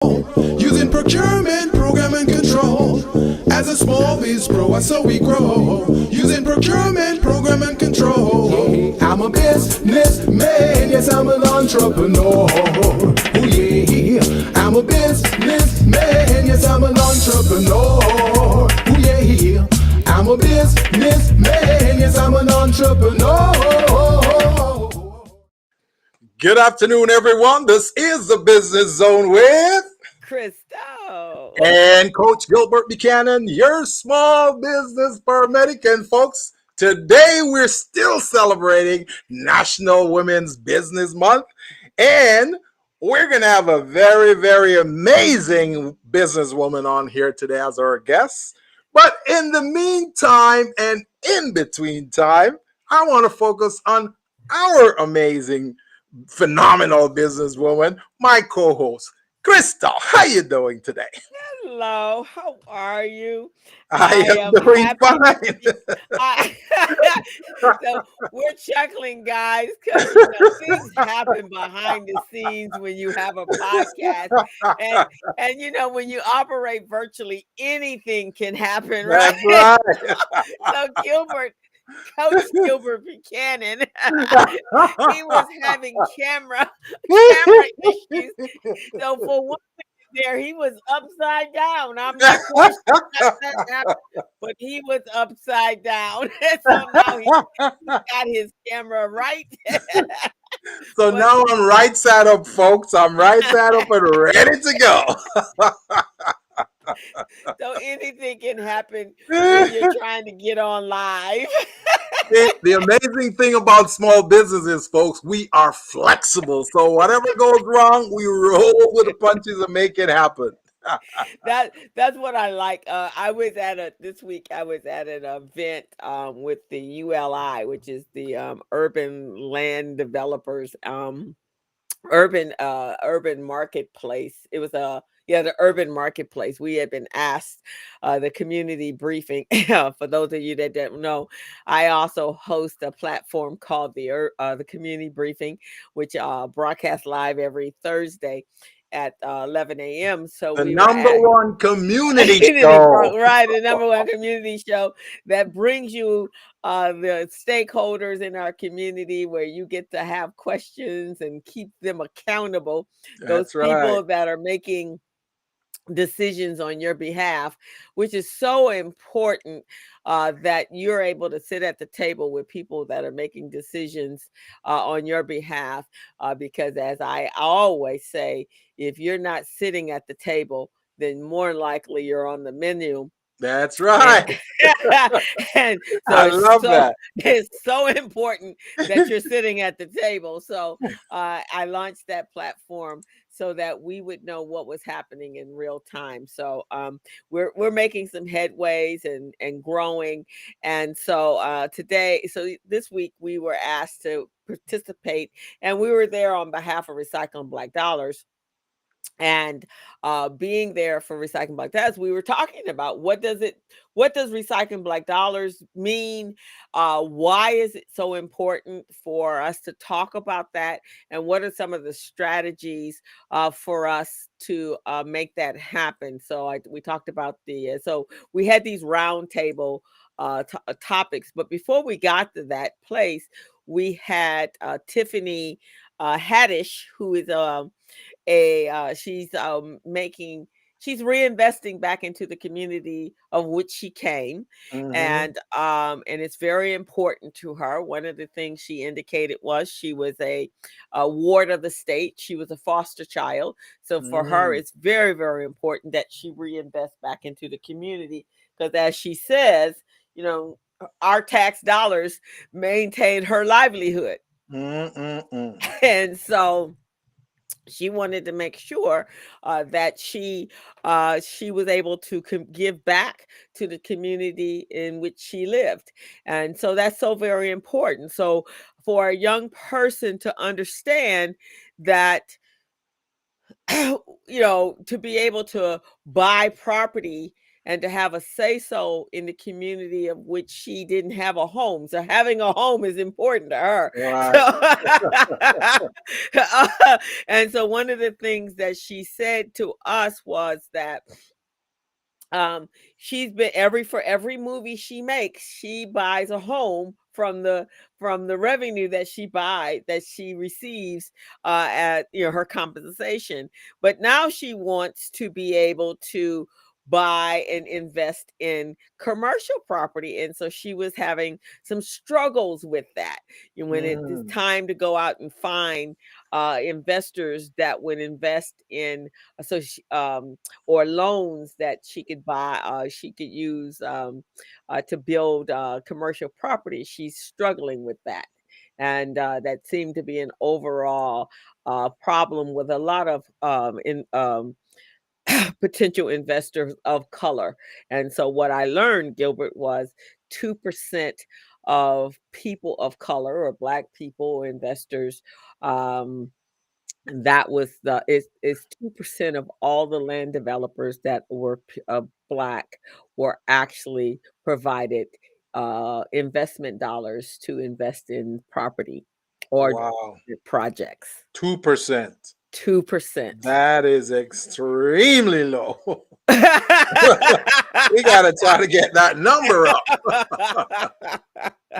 Using procurement, program and control. As a small biz pro, that's how we grow. Using procurement, program and control. I'm a businessman, yes, I'm an entrepreneur. Oh yeah, I'm a businessman, yes, I'm an entrepreneur. Oh yeah, I'm a businessman, yes, I'm an entrepreneur. Good afternoon, everyone. This is the Business Zone with Crystal. and Coach Gilbert Buchanan, your small business paramedic. And folks, today we're still celebrating National Women's Business Month, and we're going to have a very, very amazing businesswoman on here today as our guest. But in the meantime and in between time, I want to focus on our amazing phenomenal businesswoman, my co-host, Crystal. How you doing today? Hello, how are you? I I am am doing happy. fine. I, so we're chuckling, guys, because things happen behind the scenes when you have a podcast, and when you operate virtually, anything can happen, right? That's right. So Coach Gilbert Buchanan, he was having camera issues. So for one there, he was upside down. I'm not quite sure how that happened, but he was upside down. So now he got his camera right. So But now I'm right side up, folks. I'm right side up and ready to go. so anything can happen when you're trying to get on live. The amazing thing about small businesses, folks, we are flexible. So whatever goes wrong, we roll with the punches and make it happen. That's what I like. I was at this week. I was at an event with the ULI, which is the Urban Land Developers urban marketplace. It was the urban marketplace. We had been asked the community briefing. For those of you that don't know, I also host a platform called the community briefing, which broadcasts live every Thursday at 11 a.m. So The we were number at one community show. right, the number one community show that brings you the stakeholders in our community, where you get to have questions and keep them accountable. Those That's right. people that are making decisions on your behalf, which is so important, that you're able to sit at the table with people that are making decisions on your behalf. Because as I always say, if you're not sitting at the table, then more likely you're on the menu. That's And right. and so I love that. it's so important that you're sitting at the table. So I launched that platform so that we would know what was happening in real time. So we're making some headways and growing. And so this week we were asked to participate, and we were there on behalf of Recycling Black Dollars. And being there for Recycling Black Dollars, we were talking about what does Recycling Black Dollars mean? Why is it so important for us to talk about that? And what are some of the strategies for us to make that happen? So we talked about so we had these roundtable topics, but before we got to that place, we had Tiffany Haddish, who is she's reinvesting back into the community of which she came. Hmm. And it's very important to her. One of the things she indicated was she was a ward of the state. She was a foster child, so for her Hmm. it's very, very important that she reinvest back into the community, because as she says, you know our tax dollars maintain her livelihood. Mm-mm-mm. And so she wanted to make sure that she was able to give back to the community in which she lived. And so that's so very important. So for a young person to understand that, to be able to buy property and to have a say-so in the community of which she didn't have a home. So having a home is important to her. Right. So, and so one of the things that she said to us was that she's been for every movie she makes, she buys a home from the revenue that she receives at her compensation. But now she wants to be able to buy and invest in commercial property, and so she was having some struggles with that. When it's Mm. time to go out and find investors that would invest in so she, or loans that she could buy, she could use to build commercial property. She's struggling with that. And that seemed to be an overall problem with a lot of potential investors of color. And so, what I learned, Gilbert, was 2% of people of color or Black people, investors, that was the is 2% of all the land developers that were Black were actually provided investment dollars to invest in property or Wow. projects. 2%. 2%. That is extremely low. We got to try to get that number up.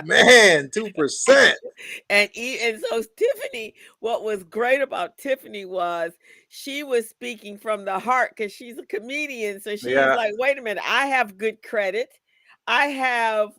Man, 2%. And so Tiffany, what was great about Tiffany was she was speaking from the heart because she's a comedian. So she's Yeah. like, wait a minute, I have good credit. I have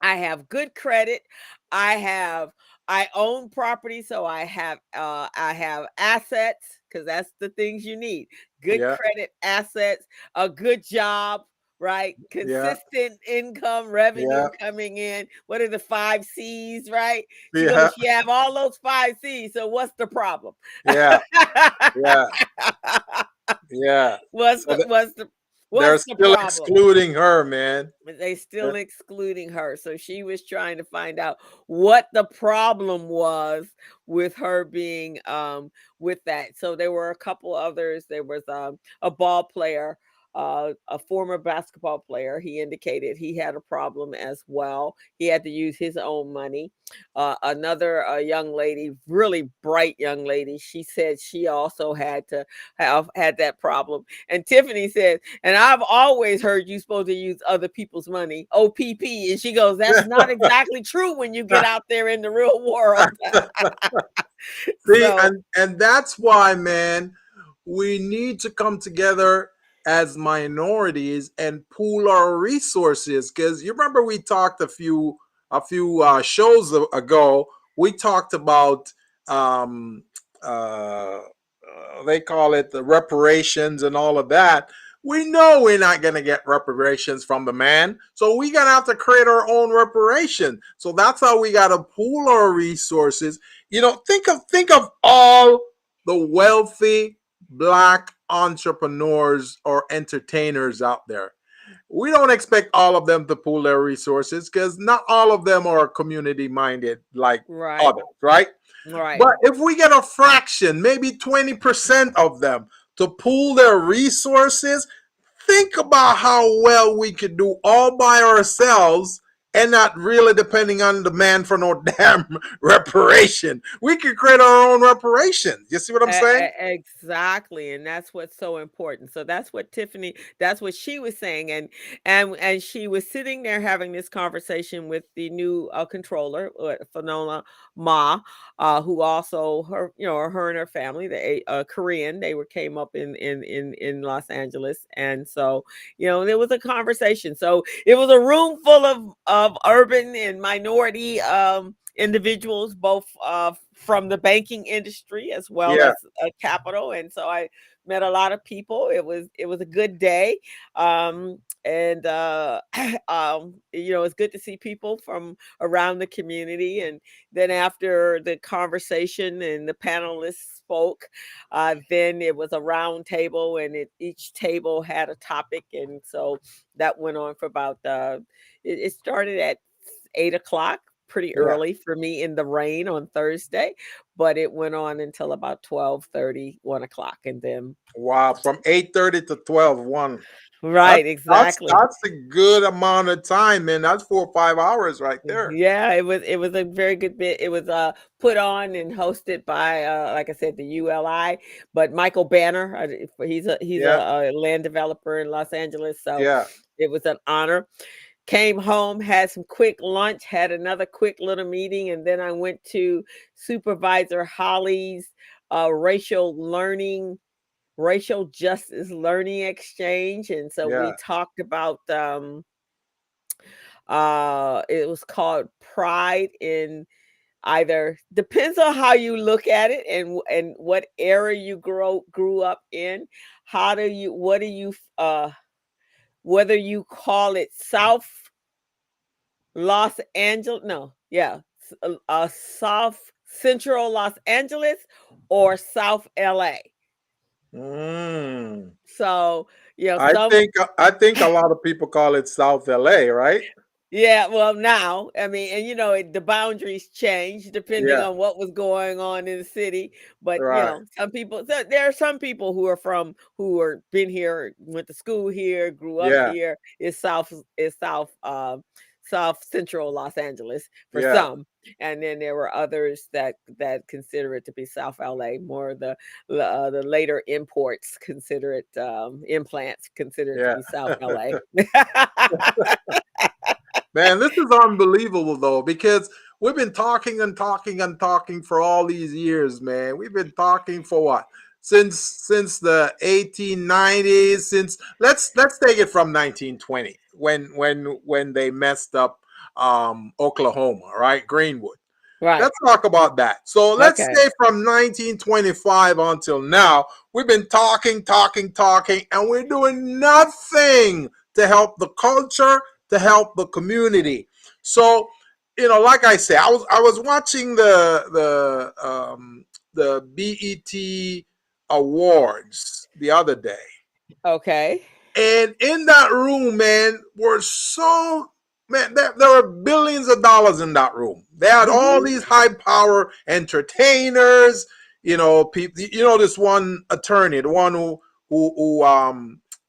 I have good credit. I have I own property, so I have assets because that's the things you need. Good Yeah. credit, assets, a good job, right? Yeah. Consistent income, revenue Yeah. coming in. What are the 5 C's, right? She Yeah. goes, you have all those 5 C's. So what's the problem? Yeah. Yeah. Yeah. what's So the what's the they're what's the still problem? excluding her, man. But they still excluding her. So she was trying to find out what the problem was with her being with that. So there were a couple others. There was a ball player, a former basketball player. He indicated he had a problem as well. He had to use his own money. Another young lady, really bright young lady, she said she also had to have had that problem. And Tiffany said, and I've always heard you supposed to use other people's money, OPP. And she goes, that's not exactly true when you get out there in the real world. See, So, and that's why, man, we need to come together as minorities and pool our resources. Because you remember we talked a few shows ago. We talked about um, uh, they call it the reparations and all of that. We know we're not going to get reparations from the man, so we gotta have to create our own reparation. So that's how we gotta pool our resources. Think of all the wealthy Black entrepreneurs or entertainers out there. We don't expect all of them to pool their resources because not all of them are community minded like right, others, right? right. But if we get a fraction, maybe 20% of them to pool their resources, think about how well we could do all by ourselves and not really depending on the man for no damn reparation. We could create our own reparations. You see what I'm saying? Exactly, and that's what's so important. So that's what she was saying, and she was sitting there having this conversation with the new controller, Fanola Ma, who also her and her family, the Korean, they were came up in Los Angeles, and so there was a conversation. So it was a room full of urban and minority individuals, both from the banking industry as well Yeah. as capital. And so I met a lot of people. It was a good day, and it's good to see people from around the community. And then after the conversation and the panelists spoke, then it was a round table, and each table had a topic, and so that went on for about it started at 8 o'clock. pretty Yeah. early for me in the rain on Thursday, but it went on until about 12:30, 1 o'clock, and then Wow. From 8:30 to 12, 1. That's right, that's exactly. that's a good amount of time, man. That's 4 or 5 hours right there. Yeah, it was a very good bit. It was put on and hosted by like I said, the ULI, but Michael Banner, he's Yeah. a land developer in Los Angeles, so Yeah. it was an honor. Came home, had some quick lunch, had another quick little meeting, and then I went to Supervisor Holly's racial justice learning exchange. And so we Yeah. talked about it was called Pride in either depends on how you look at it and what era you grew up in. How do you what do you whether you call it South Los Angeles, no, yeah, South Central Los Angeles or South LA. Mm. So, I some think I think a lot of people call it South LA, right? yeah, well, now, I mean, and the boundaries change depending Yeah. on what was going on in the city. But Right. some people, so there are some people who are been here, went to school here, grew up Yeah. here. South Central Los Angeles for Yeah. some, and then there were others that consider it to be South LA. More the later imports consider it implants consider it to Yeah. be South LA. Man, this is unbelievable though, because we've been talking and talking and talking for all these years, man. We've been talking for what? Since the 1890s, since let's take it from 1920 when they messed up Oklahoma, right? Greenwood. Right. Let's talk about that. So let's Okay. say from 1925 until now, we've been talking, talking, talking, and we're doing nothing to help the culture, to help the community. So, like I say, I was watching the BET awards the other day. Okay. And in that room, man, were so man, there were billions of dollars in that room. They had all Mhm. these high power entertainers, people. This one attorney, the one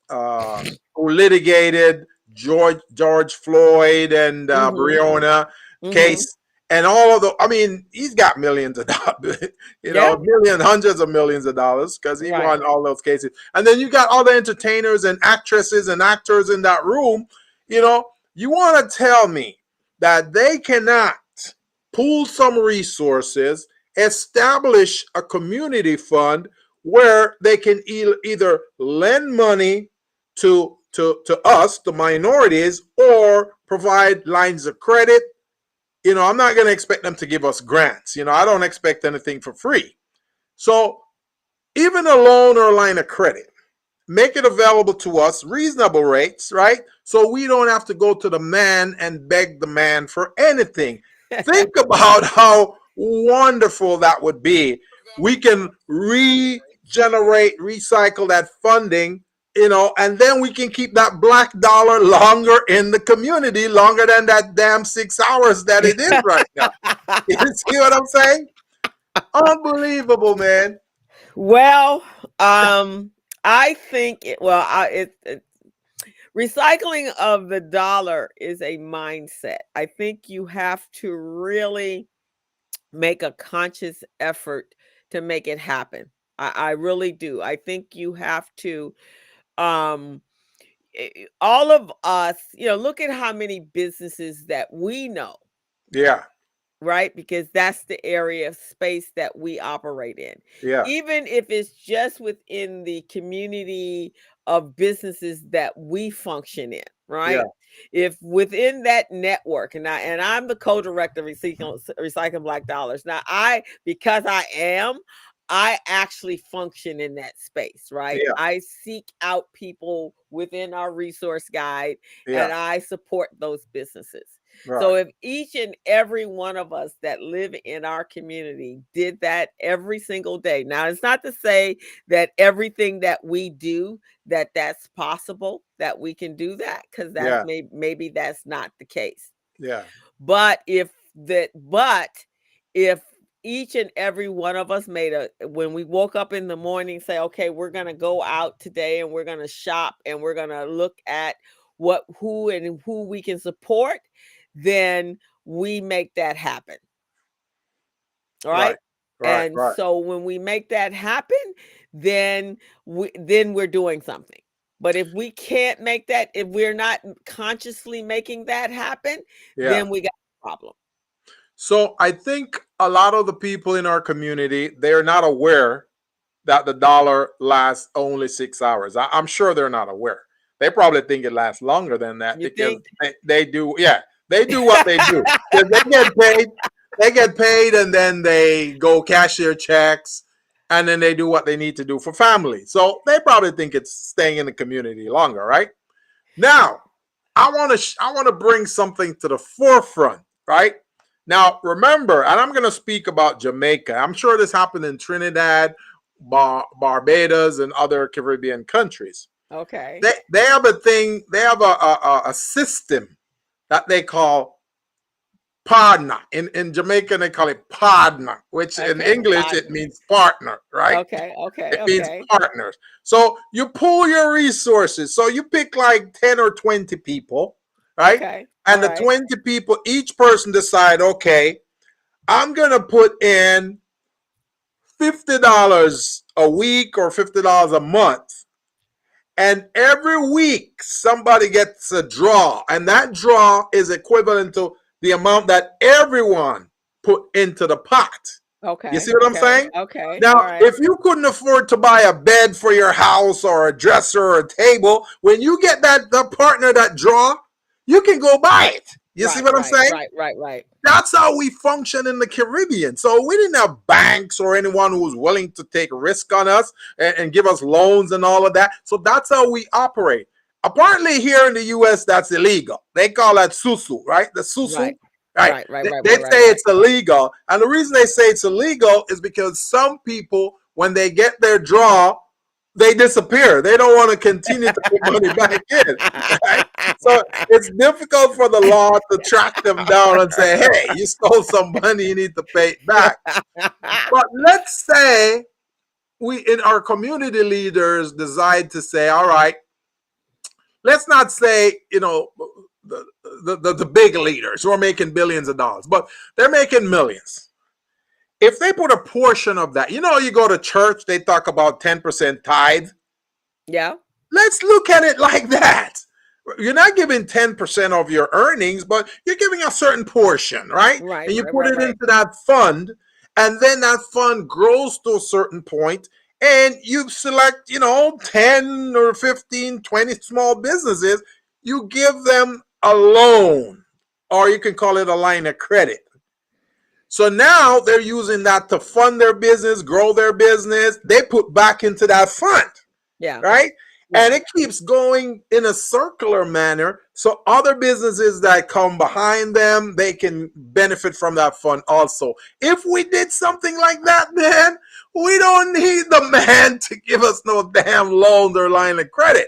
uh, who litigated George Floyd and Mhm. Breonna Mhm. case, and all of the. I mean, he's got millions of dollars, Yeah. hundreds of millions of dollars because he Right. won all those cases. And then you got all the entertainers and actresses and actors in that room. You want to tell me that they cannot pool some resources, establish a community fund where they can either lend money to us, the minorities, or provide lines of credit. I'm not going to expect them to give us grants. I don't expect anything for free. So even a loan or a line of credit, make it available to us, reasonable rates, right? So we don't have to go to the man and beg the man for anything. Think about how wonderful that would be. We can regenerate, recycle that funding, and then we can keep that black dollar longer in the community, longer than that damn 6 hours that it is right now. You see what I'm saying? Unbelievable, man. Well, I think recycling of the dollar is a mindset. I think you have to really make a conscious effort to make it happen. I really do. I think you have to um all of us, look at how many businesses that we know, Yeah, right? Because that's the area of space that we operate in. yeah, Even if it's just within the community of businesses that we function in, yeah, right? If within that network, and I'm the co-director of Recycling Black Dollars. Now, because I actually function in that space, right? yeah, I seek out people within our resource guide yeah. and I support those businesses. Right. So if each and every one of us that live in our community did that every single day. Now, it's not to say that everything that we do that's possible that we can do that, because that's Yeah, maybe that's not the case. yeah, But if but if each and every one of us when we woke up in the morning, say, okay, we're going to go out today and we're going to shop and we're going to look at who we can support, then we make that happen. All right. And so when we make that happen, then we're doing something. But if we can't make that, if we're not consciously making that happen, then we got a problem. So I think a lot of the people in our community, they're not aware that the dollar lasts only 6 hours. I'm sure they're not aware. They probably think it lasts longer than that because they do. Yeah, they do what they do. They get paid. They get paid, and then they go cash their checks, and then they do what they need to do for family. So they probably think it's staying in the community longer, right? Now, I want to bring something to the forefront, right? Now, remember, and I'm going to speak about Jamaica. I'm sure this happened in Trinidad, Barbados, and other Caribbean countries. Okay. They have a thing. They have a system that they call partner. In Jamaican, they call it partner, which in English it means partner, right? Okay. It means partners. So you pool your resources. So you pick like 10 or 20 people, right? Okay. And the 20 people, each person decide, okay, I'm going to put in $50 a week or $50 a month. And every week somebody gets a draw. And that draw is equivalent to the amount that everyone put into the pot. Okay. You see what I'm saying? Okay. Now, if you couldn't afford to buy a bed for your house or a dresser or a table, when you get the partner that draw, you can go buy it. You see what I'm saying? Right. That's how we function in the Caribbean. So we didn't have banks or anyone who was willing to take risk on us and give us loans and all of that. So that's how we operate. Apparently here in the U.S., that's illegal. They call that susu, right? The susu. Right. They say it's illegal. And the reason they say it's illegal is because some people, when they get their draw, they disappear. They don't want to continue to put money back in. Right? So it's difficult for the law to track them down and say, hey, you stole some money, you need to pay it back. But let's say we, in our community leaders, decide to say, all right, let's not say, the big leaders who are making billions of dollars, but they're making millions. If they put a portion of that, you go to church, they talk about 10% tithe. Yeah. Let's look at it like that. You're not giving 10% of your earnings, but you're giving a certain portion, right? And you put it into that fund, and then that fund grows to a certain point, and you select, 10 or 15, 20 small businesses. You give them a loan, or you can call it a line of credit. So now they're using that to fund their business, grow their business. They put back into that fund. Yeah. Right? Yeah. And it keeps going in a circular manner. So other businesses that come behind them, they can benefit from that fund also. If we did something like that, man, we don't need the man to give us no damn loans or line of credit.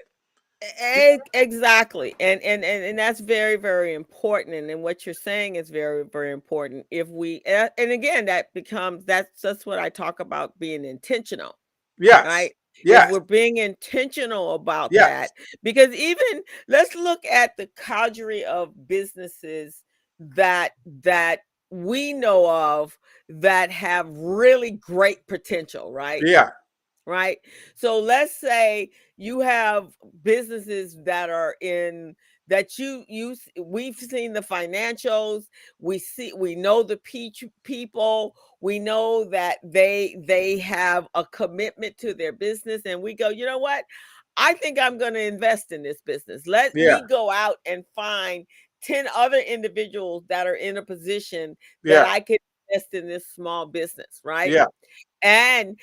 Exactly. And that's very, very important. And then what you're saying is very, very important. If we, and again, that's what I talk about, being intentional. Yes. Right. Yes. If we're being intentional about that, because even let's look at the cadre of businesses that we know of that have really great potential, right? Yeah. Right. So let's say you have businesses that are in that we've seen the financials, we know the people, we know that they have a commitment to their business, and we go, you know what? I think I'm going to invest in this business. Let me go out and find 10 other individuals that are in a position that I could invest in this small business, right? Yeah. And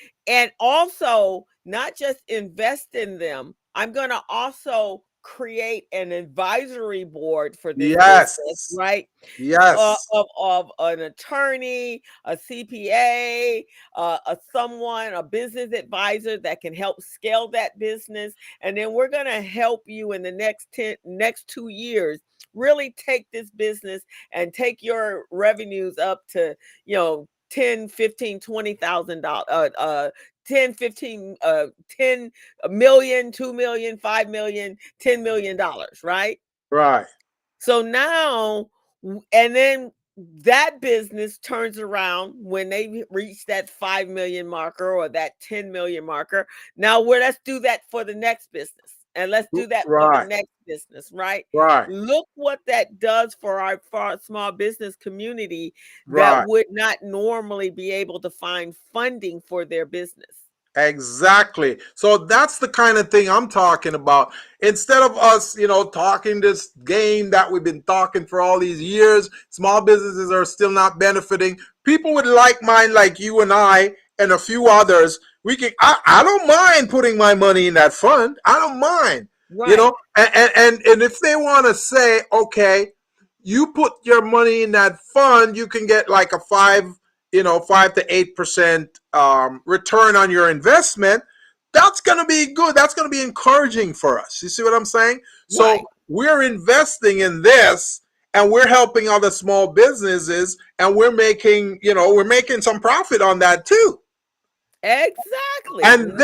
also not just invest in them, I'm going to also create an advisory board for this business, right? Yes. Of an attorney, a CPA, a business advisor that can help scale that business. And then we're going to help you in the next 2 years really take this business and take your revenues up to, 10, 15, $20,000, 10, 15, 10 million, 2 million, 5 million, $10 million, right? Right. So now, and then that business turns around when they reach that 5 million marker or that 10 million marker. Now, let's do that for the next business. And let's do that for the Right. next business, right? Right. Look what that does for our small business community that Right. would not normally be able to find funding for their business. Exactly. So that's the kind of thing I'm talking about. Instead of us, talking this game that we've been talking for all these years, small businesses are still not benefiting. People with like mind, like you and I, and a few others, I don't mind putting my money in that fund. I don't mind, Right. and if they want to say, okay, you put your money in that fund, you can get like a 5 to 8% return on your investment. That's going to be good. That's going to be encouraging for us. You see what I'm saying? So Right. we're investing in this, and we're helping other small businesses, and we're making some profit on that too. Exactly. And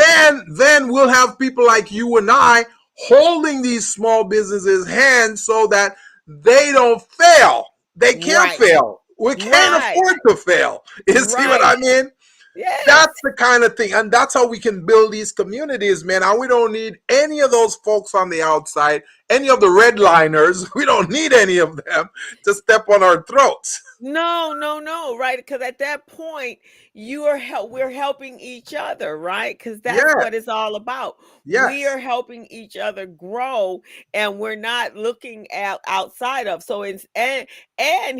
then we'll have people like you and I holding these small businesses' hands so that they don't fail. They can't Right. fail. We can't Right. afford to fail. You see what I Right. mean? Yes. That's the kind of thing. And that's how we can build these communities, man. And we don't need any of those folks on the outside, any of the redliners. We don't need any of them to step on our throats. No, no, no, right? Because at that point, we're helping each other, right? Because that's Yes, what it's all about. We yes, are helping each other grow, and we're not looking at outside of. So it's and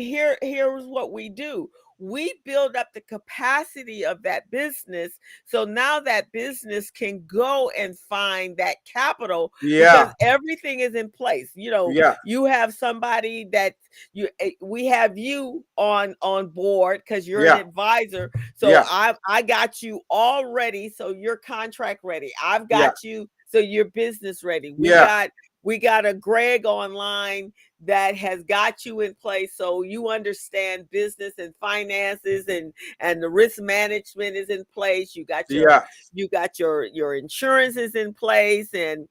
here's what we do. We build up the capacity of that business. So now that business can go and find that capital because yeah, everything is in place. yeah, You have somebody that we have you on board because you're an yeah, advisor, so yeah, I got you all ready, so you're contract ready. I've yeah, got you, so you're business ready. we yeah, got we got a Greg online that has got you in place, so you understand business and finances, and the risk management is in place. yeah. You got your insurances in place, and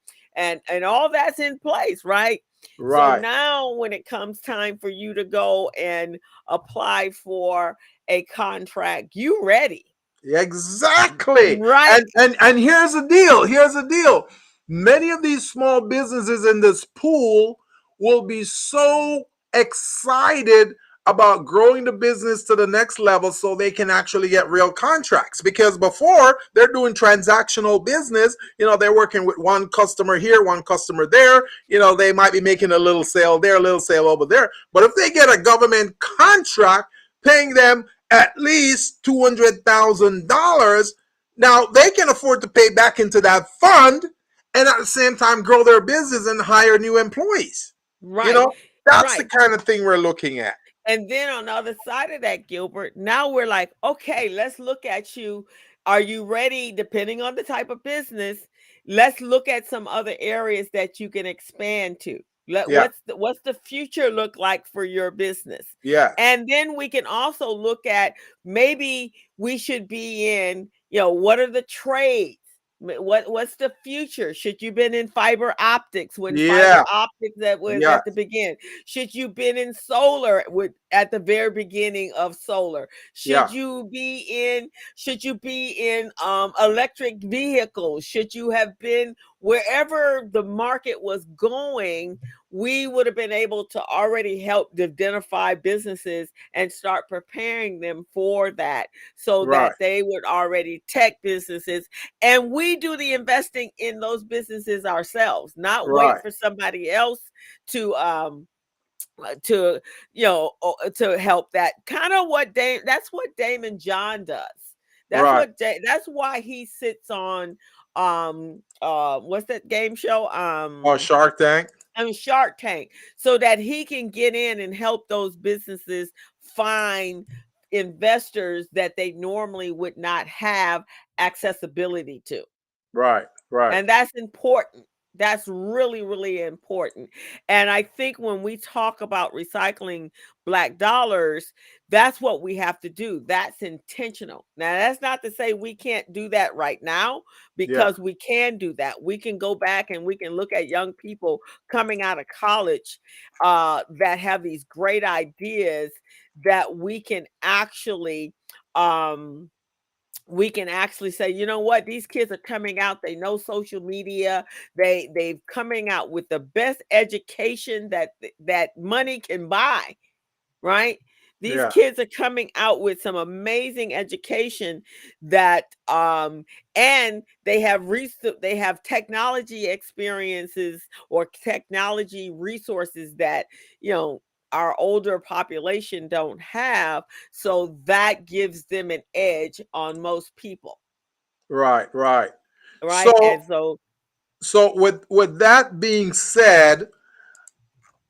all that's in place, right? So Right. now when it comes time for you to go and apply for a contract, you ready. Exactly. Right. And here's the deal. Here's the deal. Many of these small businesses in this pool will be so excited about growing the business to the next level so they can actually get real contracts, because before they're doing transactional business, they're working with one customer here, one customer there, they might be making a little sale there, a little sale over there. But if they get a government contract paying them at least $200,000. Now they can afford to pay back into that fund and at the same time grow their business and hire new employees. You Right. know, that's the Right. kind of thing we're looking at. And then on the other side of that, Gilbert, now we're like, okay, let's look at you. Are you ready? Depending on the type of business, let's look at some other areas that you can expand to. Yeah. What's the future look like for your business? Yeah. And then we can also look at, maybe we should be in, what are the trades? What's the future? Should you been in fiber optics when fiber Yeah. optics that was Yeah. at the beginning? Should you been in solar at the very beginning of solar? Yeah. Should you be in electric vehicles? Should you have been wherever the market was going? We would have been able to already help identify businesses and start preparing them for that, so Right. that they would already tech businesses, and we do the investing in those businesses ourselves, not wait Right. for somebody else to to to help. That kind of that's what Damon John does. Right. That's why he sits on what's that game show, Oh, Shark Tank. Shark Tank, so that he can get in and help those businesses find investors that they normally would not have accessibility to. Right. Right. And that's important. That's really, really important. And I think when we talk about recycling Black dollars, that's what we have to do. That's intentional. Now, that's not to say we can't do that right now, Yeah. because we can do that. We can go back and we can look at young people coming out of college that have these great ideas that um, we can actually say, you know what, these kids are coming out, they know social media, they've coming out with the best education that money can buy, right? These Yeah. kids are coming out with some amazing education that and they have technology experiences or technology resources that, you know, our older population don't have, so that gives them an edge on most people, Right. Right. right? So, And so with that being said,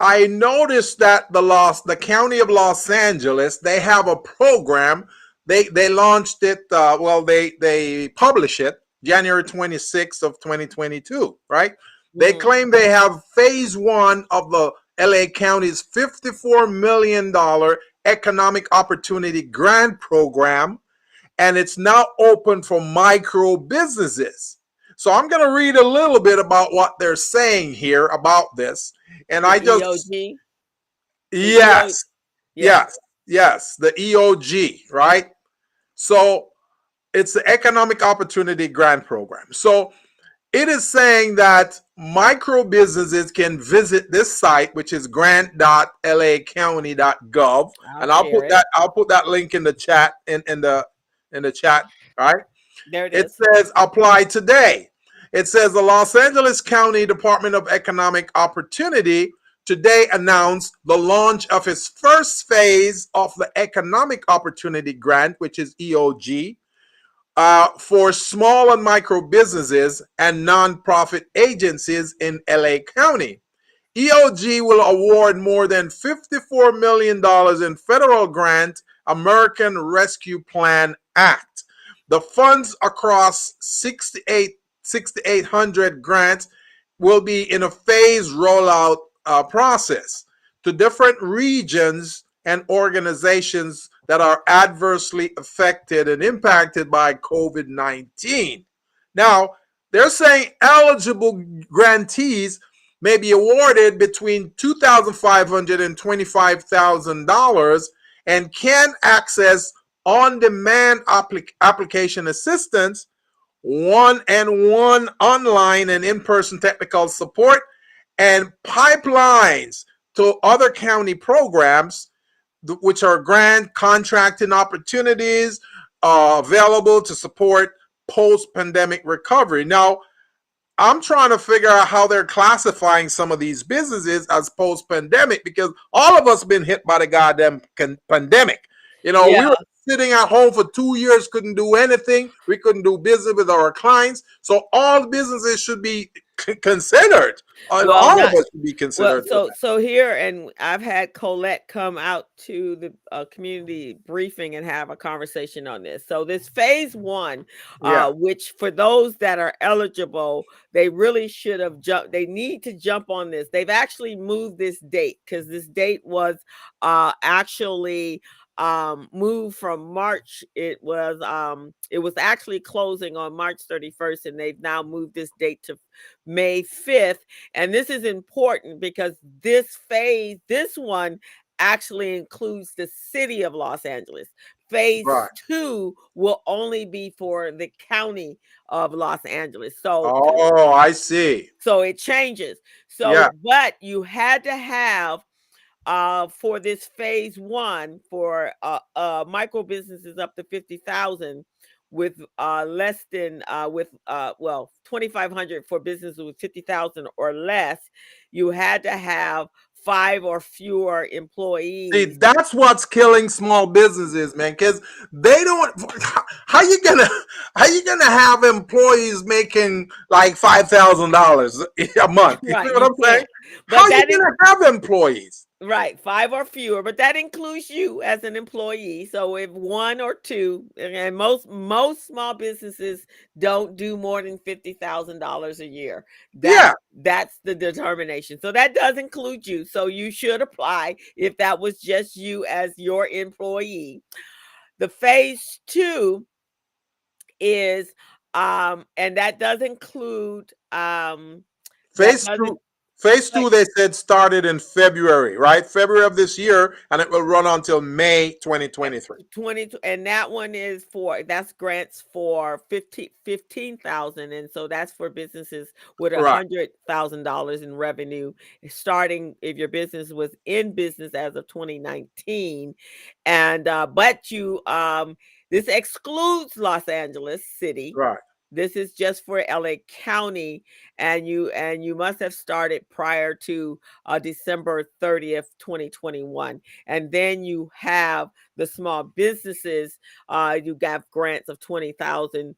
I noticed that the county of Los Angeles, they have a program. They launched it. They publish it January 26th of 2022. Right. They mhm, claim they have phase one of the LA County's $54 million economic opportunity grant program, and it's now open for micro businesses. So I'm going to read a little bit about what they're saying here about this. And the I just, EOG, the EO, yes, yeah. yes, yes, the EOG, right? So it's the Economic Opportunity Grant Program. So it is saying that micro businesses can visit this site, which is grant.lacounty.gov, I'll and I'll share put it. that link in the chat in the chat, right? There it It is. says apply today. It says the Los Angeles County Department of Economic Opportunity today announced the launch of its first phase of the Economic Opportunity Grant, which is EOG, for small and micro businesses and nonprofit agencies in LA County. EOG will award more than $54 million in federal grant, American Rescue Plan Act. The funds across 6,800 grants will be in a phased rollout process to different regions and organizations that are adversely affected and impacted by COVID-19. Now, they're saying eligible grantees may be awarded between $2,500 and $25,000 and can access on-demand application assistance, one-on-one online and in-person technical support, and pipelines to other county programs, which are grant contracting opportunities available to support post-pandemic recovery. Now, I'm trying to figure out how they're classifying some of these businesses as post-pandemic, because all of us been hit by the goddamn pandemic. You know, we were Yeah. sitting at home for 2 years, couldn't do anything. We couldn't do business with our clients. So all businesses should be considered. Well, All of not us should be well. considered for So here, and I've had Colette come out to the community briefing and have a conversation on this. So this phase one, that. Yeah. which for those that are eligible, they really should have jumped. They need to jump on this. They've actually moved this date because this date was actually moved from March. It was actually closing on March 31st, and they've now moved this date to May 5th. And this is important because this one actually includes the city of Los Angeles. Right. Phase two will only be for the county of Los Angeles. Oh, I see. So it changes. Yeah. But you had to have for this phase one for micro businesses up to 50,000 with less than with 2,500 for businesses with 50,000 or less. You had to have 5 or fewer See, employees. that's what's killing small businesses, man. Because they don't. How you gonna have employees making like $5,000 a month? You know Right, what you I'm saying? can't. How But you that is gonna have employees? Right, 5 or fewer, but that includes you as an employee. So if 1 or 2, and most small businesses don't do more than $50,000 a year. Yeah. That's the determination. So that does include you. So you should apply if that was just you as your employee. The phase 2 is and that does include that Phase doesn't two, phase like two, they said started in February, right? February of this year, and it will run until May 2023. 20, and that one is that's grants for 15,000, and so that's for businesses with Right, $100,000 in revenue, starting if your business was in business as of 2019, and but you this excludes Los Angeles City. right, This is just for LA County, and you must have started prior to December 30th, 2021. And then you have the small businesses. You got grants of 20,000,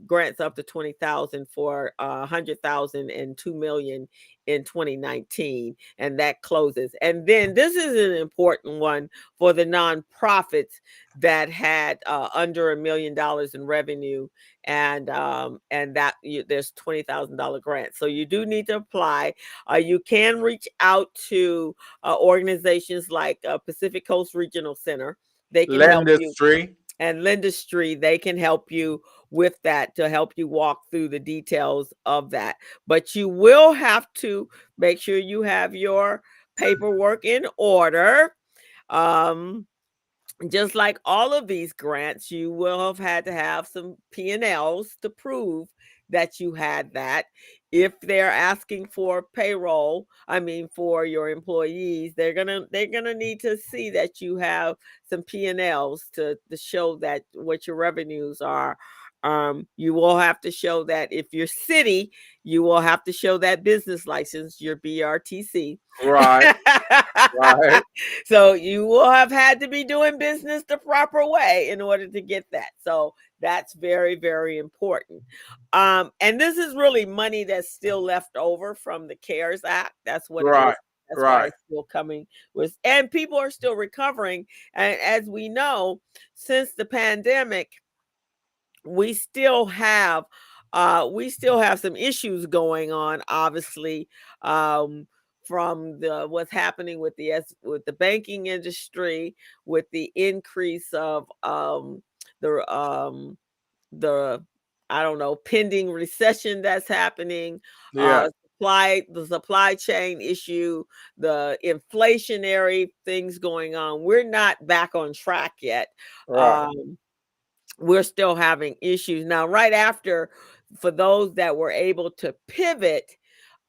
grants up to 20,000 for 100,000 and 2 million in 2019, and that closes. And then this is an important one for the nonprofits that had under $1 million in revenue, and that there's $20,000 grant. So you do need to apply. You can reach out to organizations like Pacific Coast Regional Center. They can help you, Lendistry. and Lendistry. They can help you with that, to help you walk through the details of that. But you will have to make sure you have your paperwork in order. Um, just like all of these grants, you will have had to have some P&Ls to prove that you had that. If they're asking for payroll, I mean for your employees, they're gonna need to see that you have some P&Ls to show that what your revenues are. You will have to show that if you're city, you will have to show that business license, your BRTC. Right, right, So you will have had to be doing business the proper way in order to get that. So that's very, very important. And this is really money that's still left over from the CARES Act. That's what it is. right, That's why right, it's still coming with, and people are still recovering. And as we know, since the pandemic, we still have some issues going on, obviously, um, from the what's happening with with the banking industry, with the increase of the the I don't know, pending recession that's happening, yeah, the supply chain issue, the inflationary things going on. We're not back on track yet. right, We're still having issues now. Right after, for those that were able to pivot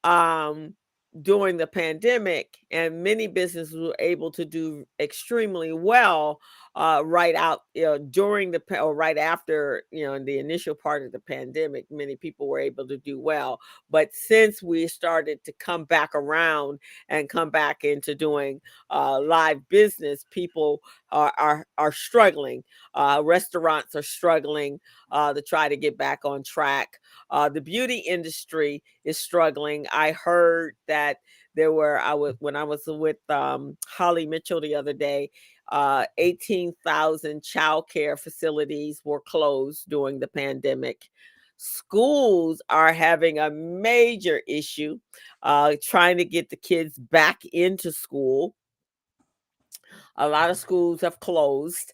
um, during the pandemic, and many businesses were able to do extremely well right out, during or right after, in the initial part of the pandemic. Many people were able to do well, but since we started to come back around and come back into doing live business, people are struggling. Restaurants are struggling to try to get back on track. The beauty industry is struggling. I heard that when I was with Holly Mitchell the other day, 18,000 child care facilities were closed during the pandemic. Schools are having a major issue trying to get the kids back into school. A lot of schools have closed.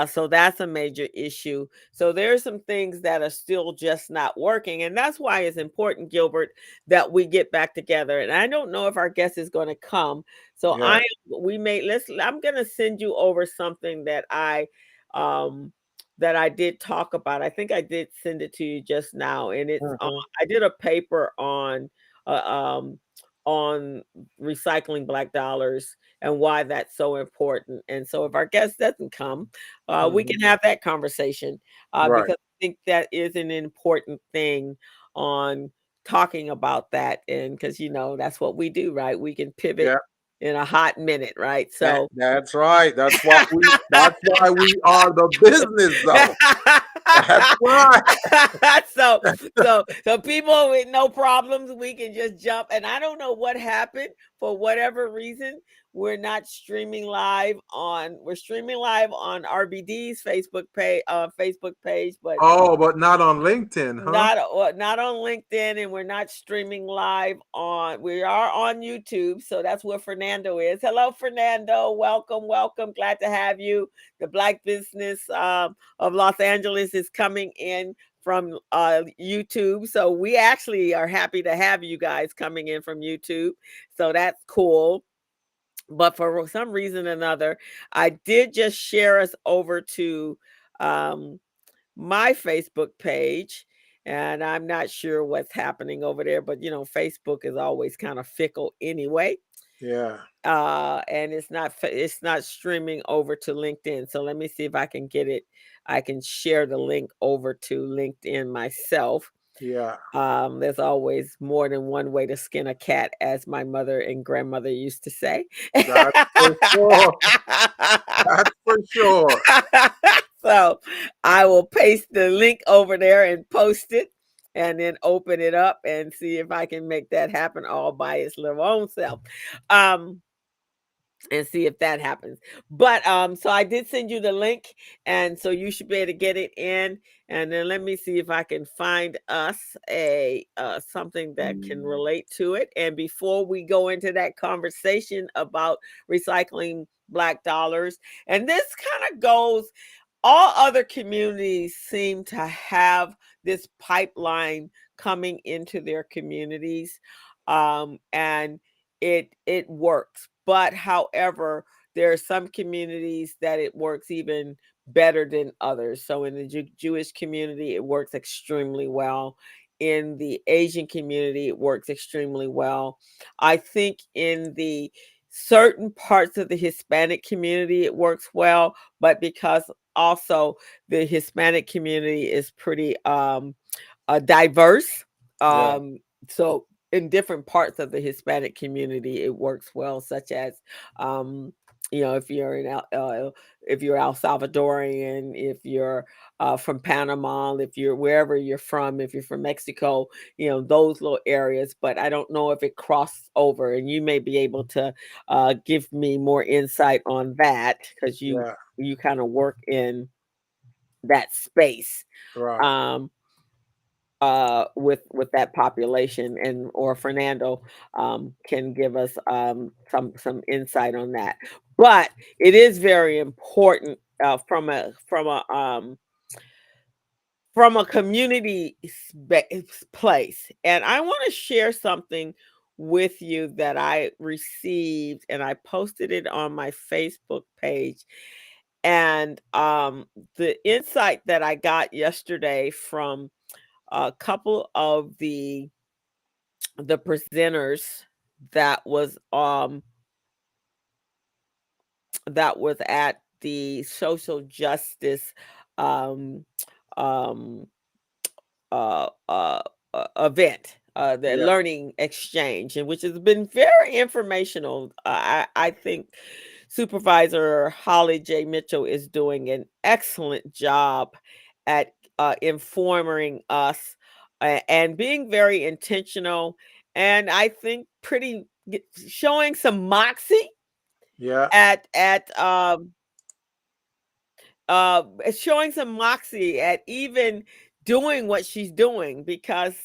So that's a major issue. So there are some things that are still just not working. And that's why it's important, Gilbert, that we get back together. And I don't know if our guest is going to come. So yeah. I'm going to send you over something um, that I did talk about. I think I did send it to you just now. And Mhm. I did a paper uh, um, on recycling Black dollars and why that's so important. And so if our guest doesn't come, we Mhm. can have that conversation Right. because I think that is an important thing on talking about that. And because, that's what we do, right? We can pivot Yeah. in a hot minute, right? That, So that's right. That's why we are the business zone. That's right. so so people with no problems, we can just jump. And I don't know what happened. For whatever reason, we're streaming live on RBD's Facebook page, but Oh, but not on LinkedIn, huh? not on LinkedIn, and we're not streaming live on. We are on YouTube, so that's where Fernando is. Hello, Fernando. Welcome. Glad to have you. The Black Business of Los Angeles is coming in from YouTube, so we actually are happy to have you guys coming in from YouTube. So that's cool. But for some reason or another, I did just share us over to um, my Facebook page, and I'm not sure what's happening over there, but Facebook is always kind of fickle anyway. Yeah. And it's not streaming over to LinkedIn. So let me see if I can get it. I can share the link over to LinkedIn myself. Yeah. There's always more than one way to skin a cat, as my mother and grandmother used to say. That's for sure. That's for sure. So I will paste the link over there and post it, and then open it up and see if I can make that happen all by its little own self. And see if that happens. But so I did send you the link, and so you should be able to get it in. And then let me see if I can find us a something that can relate to it. And before we go into that conversation about recycling Black dollars, and this kind of goes, all other communities seem to have this pipeline coming into their communities, and it works. But however, there are some communities that it works even better than others. So in the Jewish community, it works extremely well. In the Asian community, it works extremely well. I think in the certain parts of the Hispanic community, it works well, but because also the Hispanic community is pretty diverse. Yeah. So in different parts of the Hispanic community, it works well, such as um, if you're if you're El Salvadorian, if you're from Panama, if you're wherever you're from, if you're from Mexico, those little areas. But I don't know if it crosses over, and you may be able to give me more insight on that, because you Yeah. you kind of work in that space. Right. Um, with that population, and or Fernando can give us some insight on that. But it is very important from a community place. And I want to share something with you that I received, and I posted it on my Facebook page. And the insight that I got yesterday from a couple of the presenters that was at the social justice um um event, the Yeah. learning exchange, and which has been very informational. I think Supervisor Holly J. Mitchell is doing an excellent job at informing us, and being very intentional, and I think showing some moxie Yeah. at showing some moxie at even doing what she's doing, because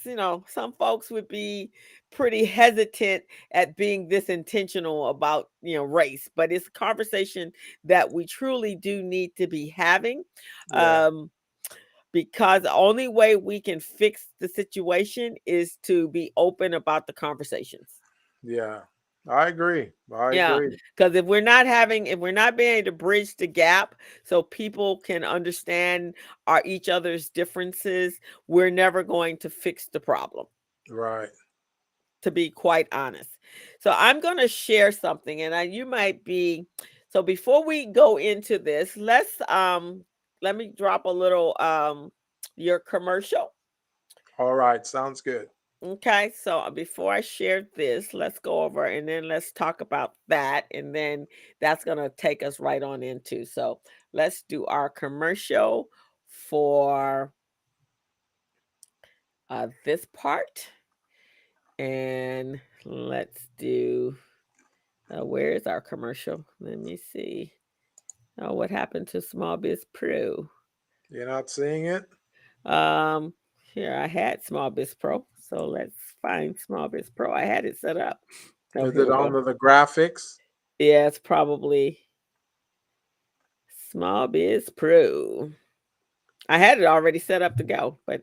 some folks would be pretty hesitant at being this intentional about race. But it's a conversation that we truly do need to be having, Yeah. because the only way we can fix the situation is to be open about the conversations. Yeah. I agree. I Yeah, agree. because if we're not being able to bridge the gap so people can understand each other's differences, we're never going to fix the problem, Right. to be quite honest. So I'm going to share something, and you might be. So before we go into this, let me drop a little your commercial. All right. Sounds good. Okay, so before I share this, let's go over and then let's talk about that. And then that's going to take us right on into. So let's do our commercial for this part. And let's do, where is our commercial? Let me see. Oh, what happened to Small Biz Pro? You're not seeing it? Um, Here I had Small Biz Pro. So let's find Small Biz Pro. I had it set up. Oh, Is here it we go. under the graphics? Yeah, it's probably Small Biz Pro. I had it already set up to go, but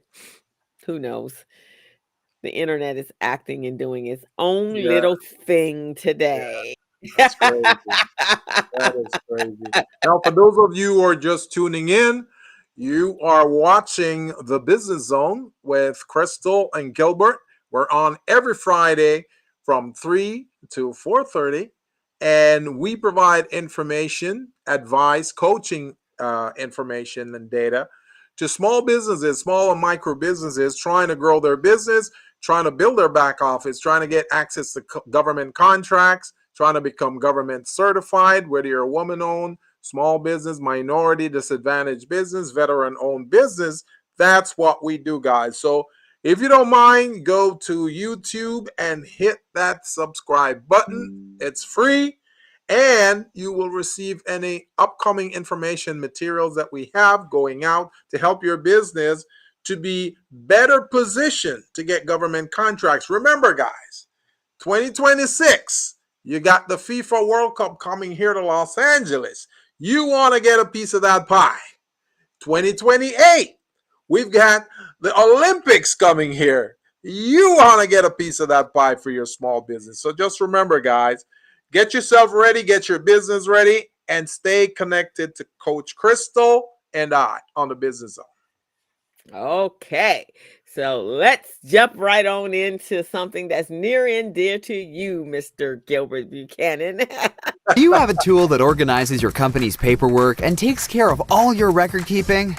who knows? The internet is acting and doing its own Yeah, little thing yeah, today. that's crazy. That is crazy. Now, for those of you who are just tuning in, you are watching The Business Zone with Crystal and Gilbert. We're on every Friday from 3 to 4:30, and we provide information, advice, coaching information and data to small businesses, small and micro businesses trying to grow their business, trying to build their back office, trying to get access to government contracts, trying to become government certified, whether you're a woman owned, small business, minority, disadvantaged business, veteran owned business. That's what we do, guys. So if you don't mind, go to YouTube and hit that subscribe button. It's free. And you will receive any upcoming information materials that we have going out to help your business to be better positioned to get government contracts. Remember, guys, 2026, you got the FIFA World Cup coming here to Los Angeles. You want to get a piece of that pie. 2028, we've got the Olympics coming here. You want to get a piece of that pie for your small business. So just remember, guys, get yourself ready, get your business ready, and stay connected to Coach Crystal and I on the Business Zone. Okay, so let's jump right on into something that's near and dear to you, Mr. Gilbert Buchanan. Do you have a tool that organizes your company's paperwork and takes care of all your record keeping?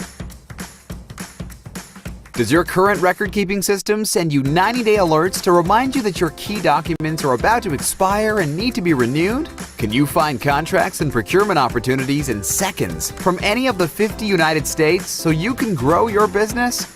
Does your current record-keeping system send you 90-day alerts to remind you that your key documents are about to expire and need to be renewed? Can you find contracts and procurement opportunities in seconds from any of the 50 United States so you can grow your business?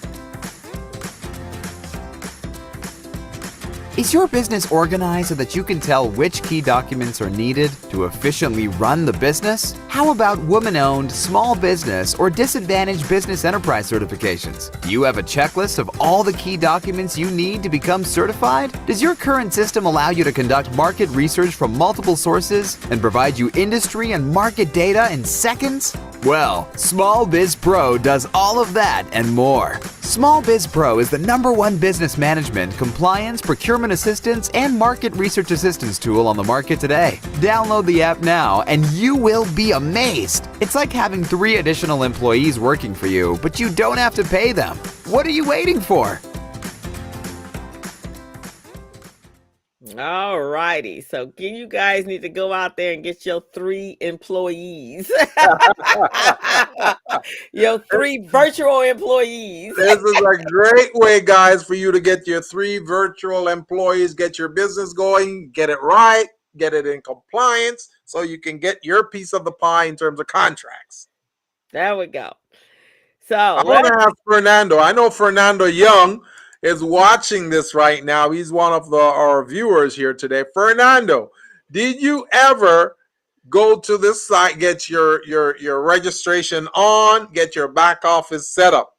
Is your business organized so that you can tell which key documents are needed to efficiently run the business? How about woman-owned, small business, or disadvantaged business enterprise certifications? Do you have a checklist of all the key documents you need to become certified? Does your current system allow you to conduct market research from multiple sources and provide you industry and market data in seconds? Well, Small Biz Pro does all of that and more. Small Biz Pro is the #1 business management, compliance, procurement assistance, and market research assistance tool on the market today. Download the app now and you will be amazed. It's like having 3 additional employees working for you, but you don't have to pay them. What are you waiting for? All righty. So you guys need to go out there and get your 3 employees. Your 3 virtual employees. This is a great way, guys, for you to get your 3 virtual employees, get your business going, get it right, get it in compliance, so you can get your piece of the pie in terms of contracts. There we go. So I want to ask Fernando. I know Fernando Young is watching this right now. He's one of our viewers here today. Fernando, did you ever go to this site, get your registration on, get your back office set up?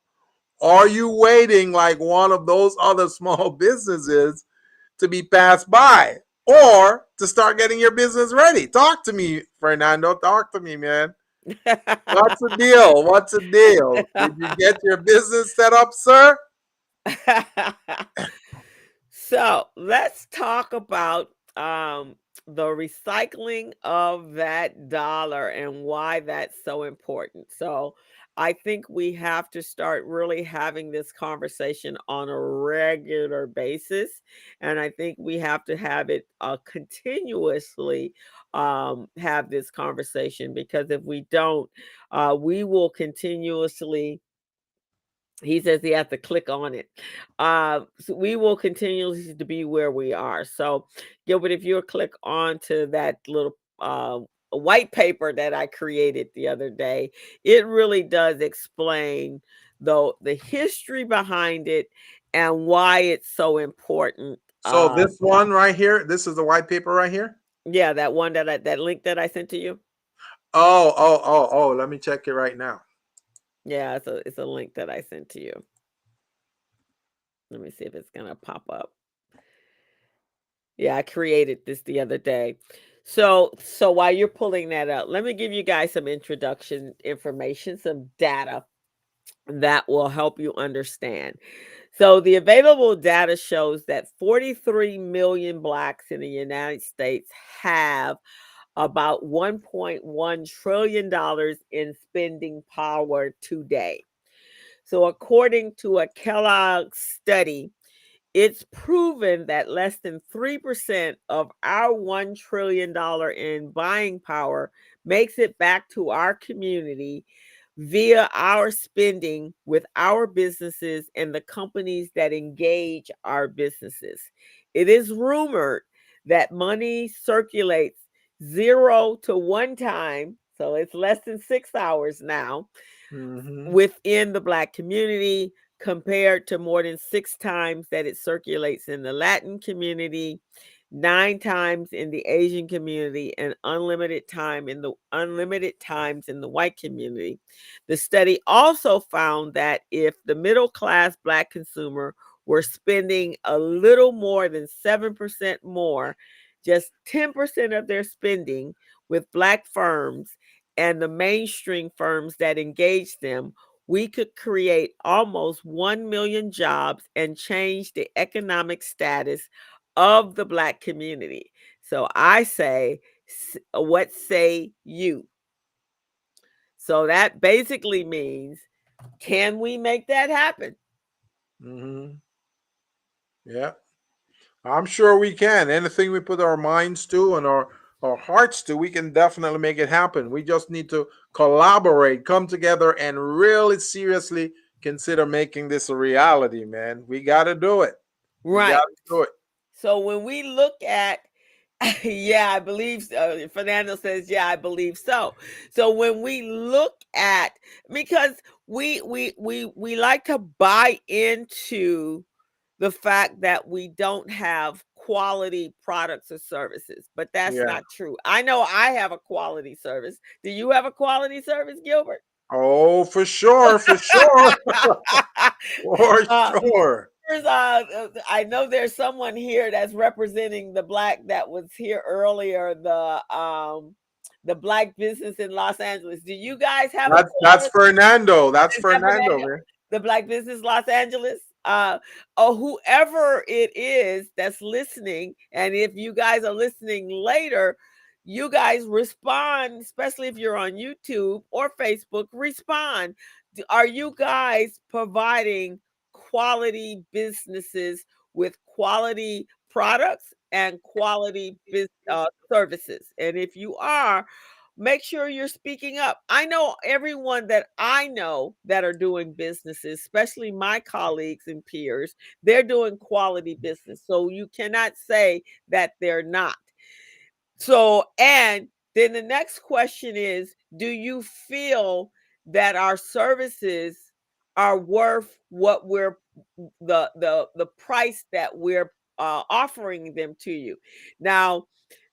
Are you waiting like one of those other small businesses to be passed by or to start getting your business ready? Talk to me, Fernando. Talk to me, man. What's the deal? What's the deal? Did you get your business set up, sir? So let's talk about the recycling of that dollar and why that's so important. So I think we have to start really having this conversation on a regular basis. And I think we have to have it continuously have this conversation because if we don't, we will continuously He says he has to click on it. So we will continue to be where we are. So, Gilbert, if you'll click on to that little white paper that I created the other day, it really does explain the history behind it and why it's so important. So this one right here, this is the white paper right here. Yeah, that one that link that I sent to you. Oh. Let me check it right now. Yeah, it's a link that I sent to you. Let me see if it's gonna pop up. Yeah, I created this the other day. So while you're pulling that up, let me give you guys some introduction information, some data that will help you understand. So the available data shows that 43 million blacks in the United States have about $1.1 trillion in spending power today. So according to a Kellogg study, it's proven that less than 3% of our $1 trillion in buying power makes it back to our community via our spending with our businesses and the companies that engage our businesses. It is rumored that money circulates 0 to 1 time, so it's less than 6 hours now, within the Black community, compared to more than 6 times that it circulates in the Latin community, 9 times in the Asian community, and unlimited times in the white community. The study also found that if the middle class Black consumer were spending a little more than 7% more, just 10% of their spending with Black firms and the mainstream firms that engage them, we could create almost 1 million jobs and change the economic status of the Black community. So I say, what say you? So that basically means, can we make that happen? Yeah, I'm sure we can. Anything we put our minds to and our hearts to, we can definitely make it happen. We just need to collaborate, come together, and really seriously consider making this a reality, man. We got to do it. We got Right. to do it. So when we look at, yeah, I believe Fernando says, yeah, I believe so. So when we look at, because we like to buy into the fact that we don't have quality products or services, but that's Yeah. not true. I know I have a quality service. Do you have a quality service, Gilbert? Oh, for sure, for sure, for uh, sure. I know there's someone here that's representing the Black that was here earlier, the Black business in Los Angeles. Do you guys have a That's quality? Fernando. That's Is that Fernando, Fernando? man. The Black business Los Angeles? Or whoever it is that's listening, and if you guys are listening later, you guys respond, especially if you're on YouTube or Facebook, respond. Are you guys providing quality businesses with quality products and quality services? And if you are, make sure you're speaking up. I know everyone that I know that are doing businesses, especially my colleagues and peers, they're doing quality business. So you cannot say that they're not. So, and then the next question is, do you feel that our services are worth what we're the price that we're offering them to you? Now,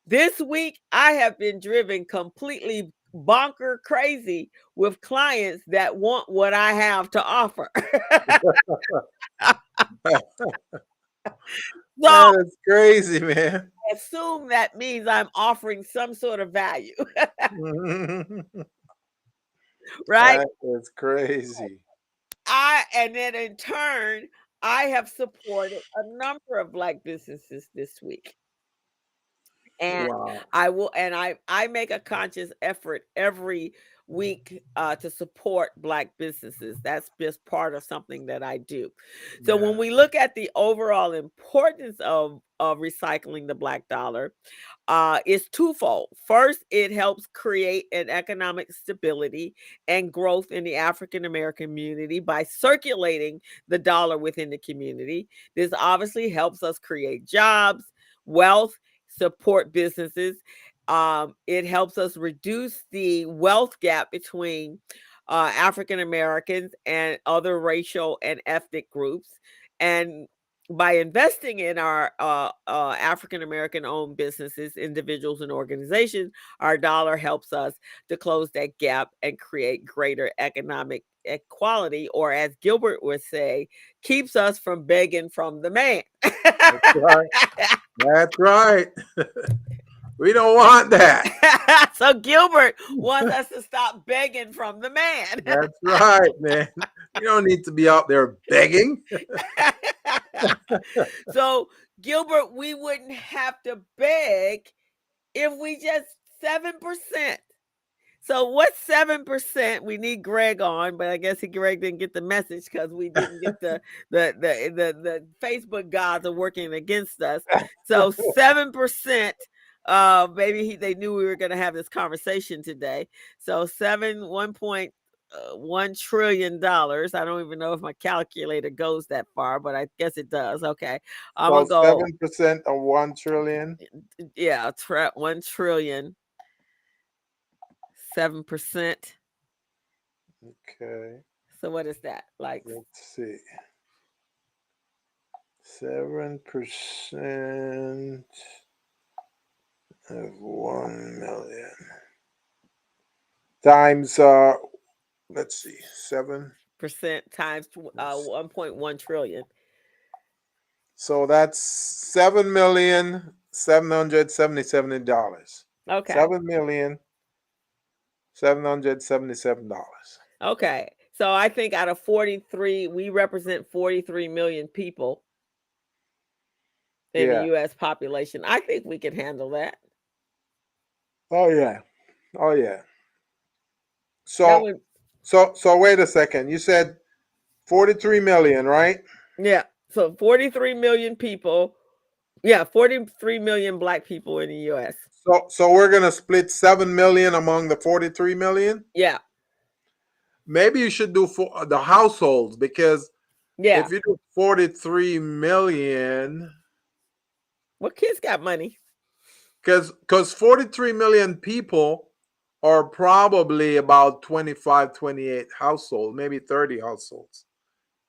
this week I have been driven completely bonker crazy with clients that want what I have to offer. So That is crazy, man. assume that means I'm offering some sort of value, right? That is crazy. And then in turn, I have supported a number of Black businesses this week. And Wow. I will, and I make a conscious effort every week to support Black businesses. That's just part of something that I do. So when we look at the overall importance of recycling the Black dollar, is twofold. First, it helps create an economic stability and growth in the African American community by circulating the dollar within the community. This obviously helps us create jobs, wealth, support businesses. It helps us reduce the wealth gap between African Americans and other racial and ethnic groups. And by investing in our African American owned businesses, individuals, and organizations, our dollar helps us to close that gap and create greater economic equality, or as Gilbert would say, keeps us from begging from the man. That's right. That's right. We don't want that. So Gilbert wants us to stop begging from the man. That's right, man. You don't need to be out there begging. So Gilbert, we wouldn't have to beg if we just 7%. So what's 7%? We need Greg on, but I guess Greg didn't get the message because we didn't get the Facebook gods are working against us. So 7%. Maybe they knew we were going to have this conversation today. So 1.1 trillion dollars. I don't even know if my calculator goes that far, but I guess it does. Okay, I'm So gonna go 7% of 1 trillion. Yeah, 1 trillion. 7%. Okay. So what is that? Like, Let's see. 7% of 1 million times let's see, 7 percent times 1.1 trillion. So that's $7,777. Okay. $7,777. Okay. So I think out of 43, we represent 43 million people in the US population. I think we can handle that. Oh yeah. Oh yeah. So wait a second. You said 43 million, right? Yeah. So 43 million people. Yeah, 43 million Black people in the US. So we're gonna split 7 million among the 43 million? Yeah. Maybe you should do for the households, because if you do 43 million, well, kids got money. Because 43 million people are probably about 25, 28 households, maybe 30 households.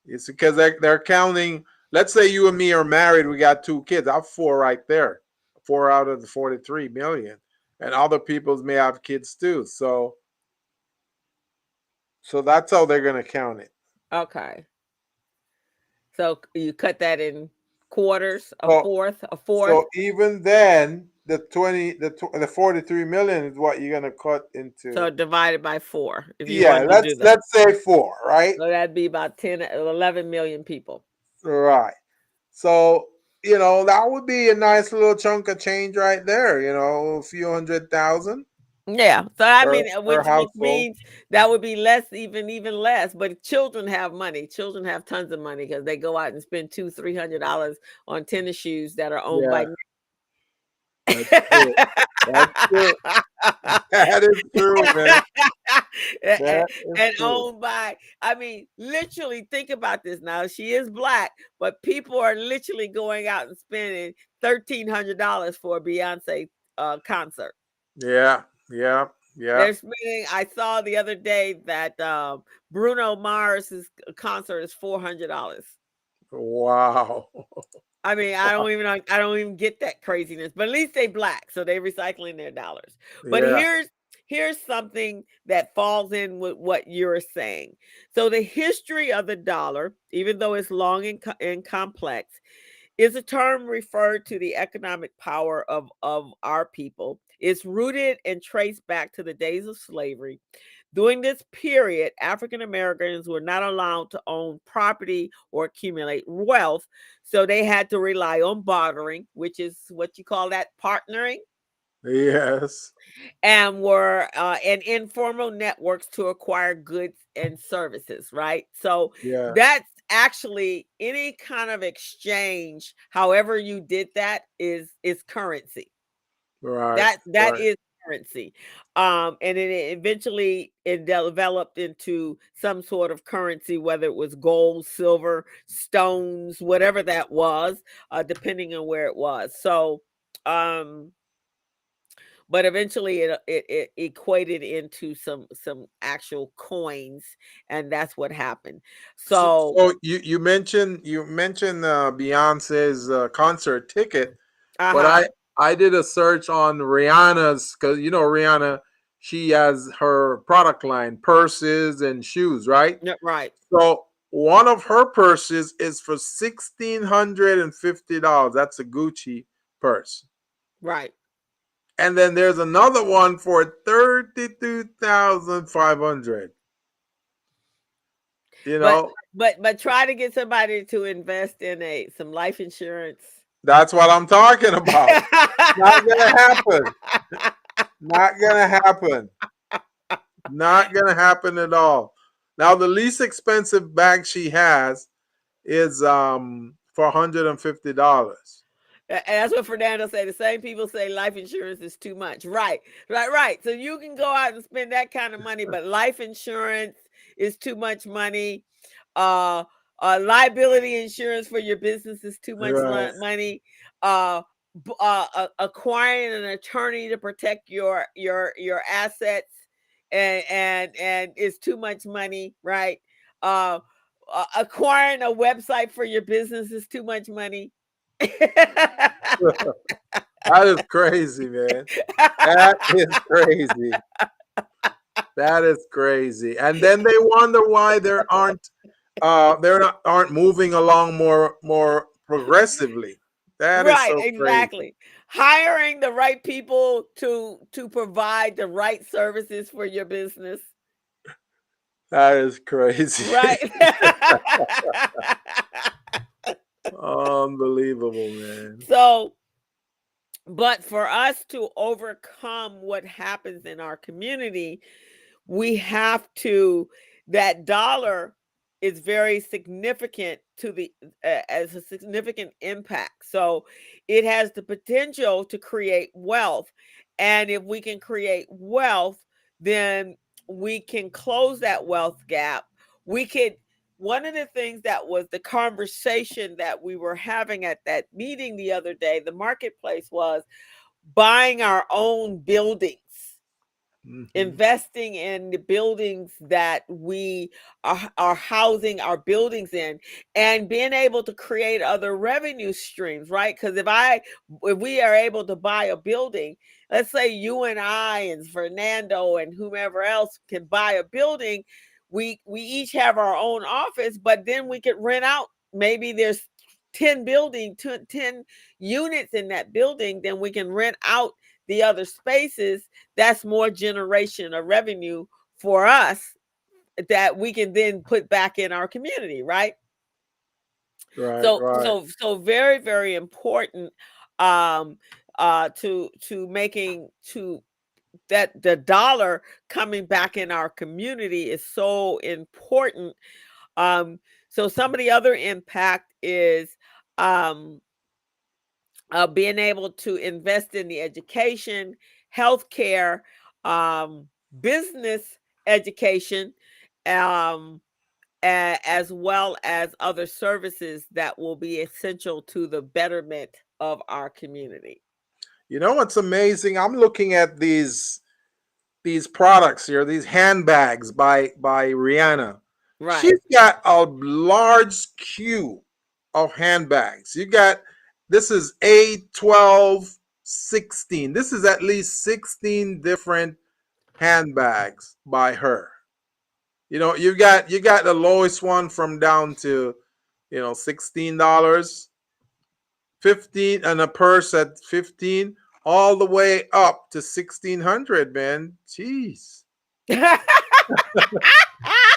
It's because they're counting. Let's say you and me are married. We got 2 kids. I have 4 right there. 4 out of the 43 million. And other people's may have kids too. So that's how they're going to count it. Okay. So you cut that in quarters, a fourth. So even then, the 43 million is what you're gonna cut into. So divided by 4. If you let's say 4, right? So that'd be about 10, 11 million people. Right. So that would be a nice little chunk of change right there. A few 100,000. Yeah. So I mean, which household. means that would be less, even less. But children have money. Children have tons of money because they go out and spend $200-$300 on tennis shoes that are owned by. That's true. That's true. That is true, man. And owned by, I mean, literally think about this now. She is Black, but people are literally going out and spending $1,300 for a Beyonce concert. Yeah. They're spending, I saw the other day that Bruno Mars's concert is $400. Wow. I mean, I don't even get that craziness, but at least they Black, so they recycling their dollars. But here's something that falls in with what you're saying. So the history of the dollar, even though it's long and complex, is a term referred to the economic power of our people. It's rooted and traced back to the days of slavery. During this period, African Americans were not allowed to own property or accumulate wealth, so they had to rely on bartering, which is what you call that, partnering. Yes. and were and informal networks to acquire goods and services, right? So Yes. that's actually any kind of exchange, however you did that, is currency. Right. That Right. is currency. And then it developed into some sort of currency, whether it was gold, silver, stones, whatever that was, depending on where it was. So um but eventually it equated into some actual coins, and that's what happened. So, So so you mentioned Beyonce's concert ticket, but uh-huh. I did a search on Rihanna's, because Rihanna, she has her product line, purses and shoes, right? Yeah, right, So one of her purses is for $1,650. That's a Gucci purse. right. And then there's another one for 32,500. You But know, but try to get somebody to invest in a some life insurance. that's what I'm talking about. Not gonna happen. Not gonna happen. Not gonna happen at all. Now the least expensive bag she has is for $150. And that's what Fernando said. The same people say life insurance is too much. Right, right, right. So you can go out and spend that kind of money, but life insurance is too much money. Uh, Liability insurance for your business is too much Right. money. Acquiring an attorney to protect your assets and is too much money. Right. Uh, Acquiring a website for your business is too much money. That is crazy, man. That is crazy. That is crazy. And then they wonder why aren't moving along more progressively. That is Right, so crazy. exactly. Hiring the right people to provide the right services for your business. That is crazy. Right. Unbelievable, man. So, but for us to overcome what happens in our community, we have to that dollar is very significant to the as a significant impact. So it has the potential to create wealth, and if we can create wealth, then we can close that wealth gap. We could One of the things that was the conversation that we were having at that meeting the other day, the marketplace, was buying our own buildings, Hmm. investing in the buildings that we are housing our buildings in, and being able to create other revenue streams, right? Because if we are able to buy a building, let's say you and I and Fernando and whomever else can buy a building, we each have our own office, but then we could rent out. Maybe there's 10 units in that building, then we can rent out the other spaces. That's more generation of revenue for us that we can then put back in our community, right? Right, So right. very, very important, um to making to that the dollar coming back in our community is so important. So some of the other impact is um being able to invest in the education, healthcare, business education, um, as well as other services that will be essential to the betterment of our community. You know what's amazing? I'm looking at these products here, these handbags by Rihanna. Right. She's got a large queue of handbags. This is A12, 16. This is at least 16 different handbags by her. You got the lowest one from down to, $16, 15, and a purse at 15, all the way up to 1,600, man. Jeez.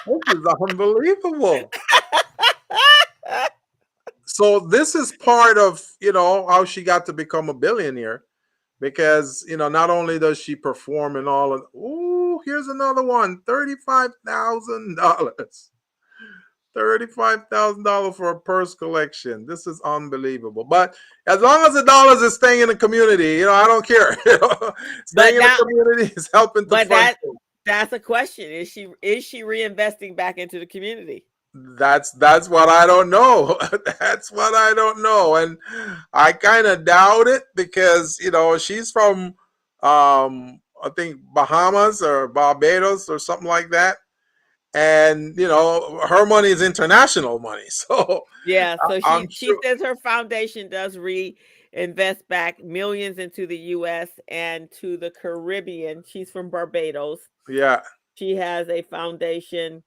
This is unbelievable. So this is part of, how she got to become a billionaire, because not only does she perform in all of, ooh, here's another one, $35,000. $35,000 for a purse collection. This is unbelievable. But as long as the dollars is staying in the community, I don't care. But Staying in the community is helping to but fund. that's a question. Is she reinvesting back into the community? That's what I don't know. That's what I don't know, and I kind of doubt it because she's from I think Bahamas or Barbados or something like that, and her money is international money. So Yeah, so I'm she sure. says her foundation does reinvest back millions into the US and to the Caribbean. She's from Barbados. Yeah. She has a foundation.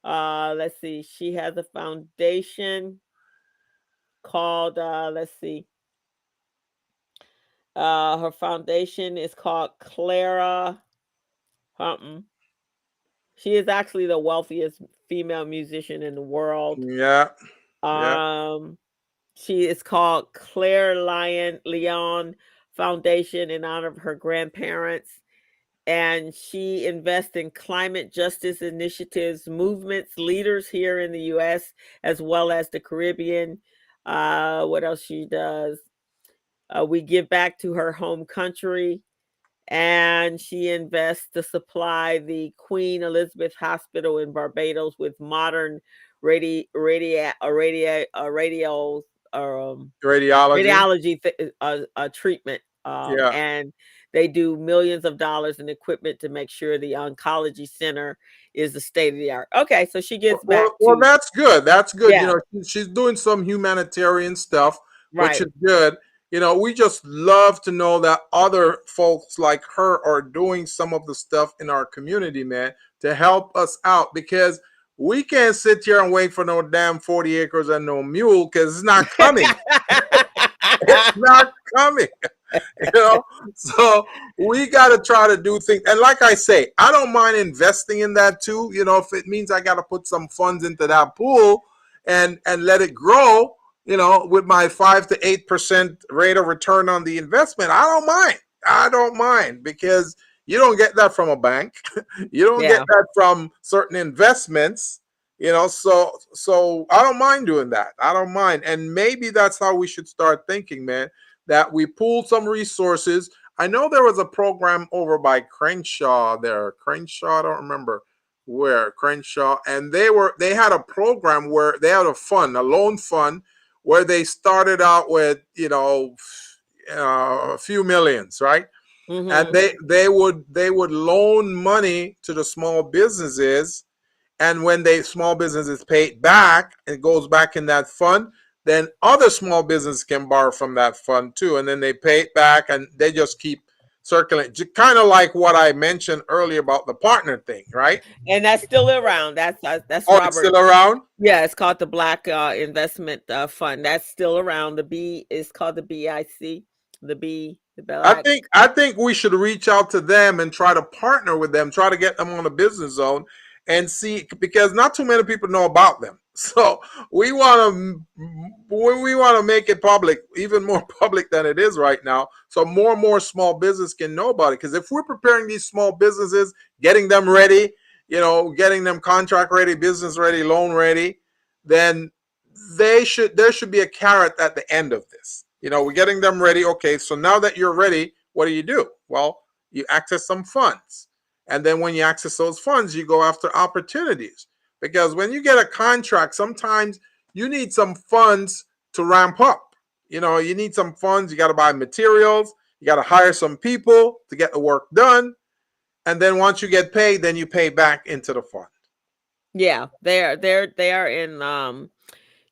Let's see. She has a foundation called let's see. Her foundation is called Clara something. She is actually the wealthiest female musician in the world. Yeah. Yeah. She is called Claire Leon Foundation in honor of her grandparents. And she invests in climate justice initiatives, movements, leaders here in the US, as well as the Caribbean. What else she does? We give back to her home country, and she invests to supply the Queen Elizabeth Hospital in Barbados with modern radios, Radiology. radiology treatment. Yeah. And they do millions of dollars in equipment to make sure the oncology center is the state of the art. Okay, so she gets back Well, to, that's good. That's good. yeah, She's doing some humanitarian stuff, which right. is good. We just love to know that other folks like her are doing some of the stuff in our community, man, to help us out because we can't sit here and wait for no damn 40 acres and no mule because it's not coming. It's not coming. So we got to try to do things, and like I say, I don't mind investing in that too, if it means I got to put some funds into that pool and let it grow, with my 5 to 8% rate of return on the investment. I don't mind because you don't get that from a bank. You don't get Yeah. that from certain investments. So I don't mind doing that. I don't mind, and maybe that's how we should start thinking, man, that we pool some resources. I know there was a program over by Crenshaw there. Crenshaw, I don't remember where Crenshaw, and they had a program where they had a loan fund, where they started out with a few millions, right? And Hmm. they would loan money to the small businesses, and when they small businesses pay it back, it goes back in that fund. Then other small businesses can borrow from that fund too, and then they pay it back, and they just keep circulating. Kind of like what I mentioned earlier about the partner thing, right? And that's still around. That's Oh, it's Robert. still around. Yeah, it's called the Black Investment Fund. That's still around. The B is called the BIC. The I Black. think I think we should reach out to them and try to partner with them, try to get them on a business zone and see, because not too many people know about them. So we want to make it public, even more public than it is right now, so more and more small business can know about it. Because if we're preparing these small businesses, getting them ready, getting them contract ready, business ready, loan ready, then there should be a carrot at the end of this. We're getting them ready. Okay, so now that you're ready, what do? Well, you access some funds. And then when you access those funds, you go after opportunities. Because when you get a contract, sometimes you need some funds to ramp up. You need some funds. You got to buy materials. You got to hire some people to get the work done. And then once you get paid, then you pay back into the fund. Yeah, they are in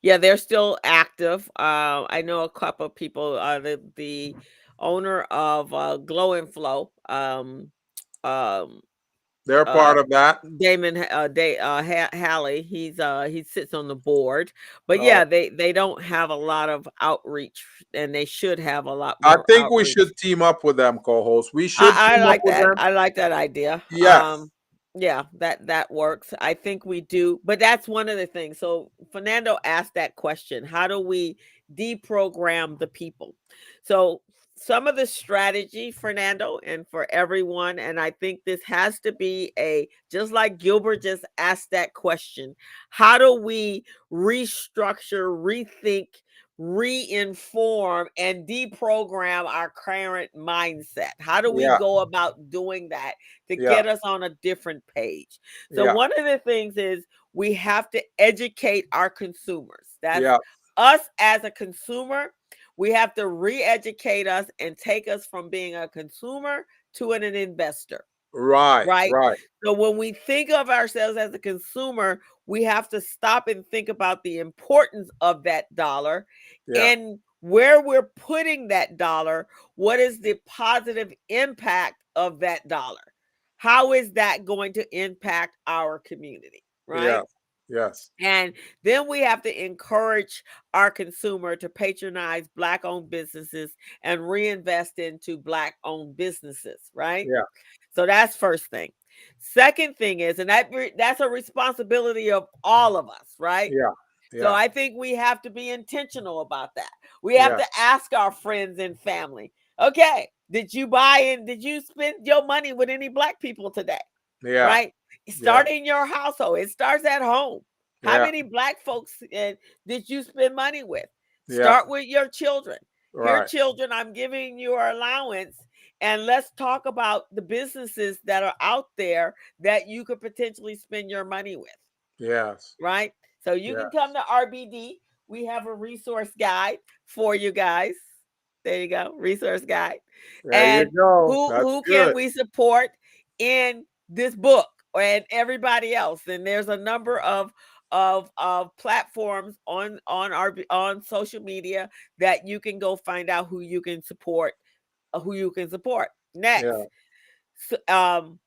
yeah, they're still active. I know a couple of people. The owner of Glow and Flow, um, They're uh, part of that. Damon Halley. He sits on the board, but Oh, yeah, they don't have a lot of outreach, and they should have a lot I more think we outreach. should team up with them, co-host. We should I team up like with that. them. I like that idea. Yes. Yeah, that works. I think we do, but that's one of the things. So Fernando asked that question: how do we deprogram the people? So some of the strategy, Fernando, and for everyone, and I think this has to be just like Gilbert just asked that question, how do we restructure, rethink, reinform, and deprogram our current mindset? How do we Yeah. go about doing that to Yeah. get us on a different page? So Yeah. one of the things is we have to educate our consumers. That's Yeah. us as a consumer. We have to re-educate us and take us from being a consumer to an investor, Right. right? Right. So when we think of ourselves as a consumer, we have to stop and think about the importance of that dollar Yeah. and where we're putting that dollar. What is the positive impact of that dollar? How is that going to impact our community, Yeah. right? Yes. And then we have to encourage our consumer to patronize Black owned businesses and reinvest into Black owned businesses, right? Yeah. So that's first thing. Second thing is, and that's a responsibility of all of us, right? Yeah. So Yeah. I think we have to be intentional about that. We have to Yes. ask our friends and family, okay, did you buy and did you spend your money with any Black people today? Yeah. Right? Yeah. Start in your household. It starts at home. How Yeah. many Black folks did you spend money with? Yeah. Start with your children. Here, Right. children, I'm giving you your allowance, and let's talk about the businesses that are out there that you could potentially spend your money with, Yes. right? So you can come Yes. to RBD. We have a resource guide for you guys. There you go, resource guide. There you And go. who That's who can good. we support in this book and everybody else? And there's a number of platforms on social media that you can go find out who you can support, next. Yeah. So,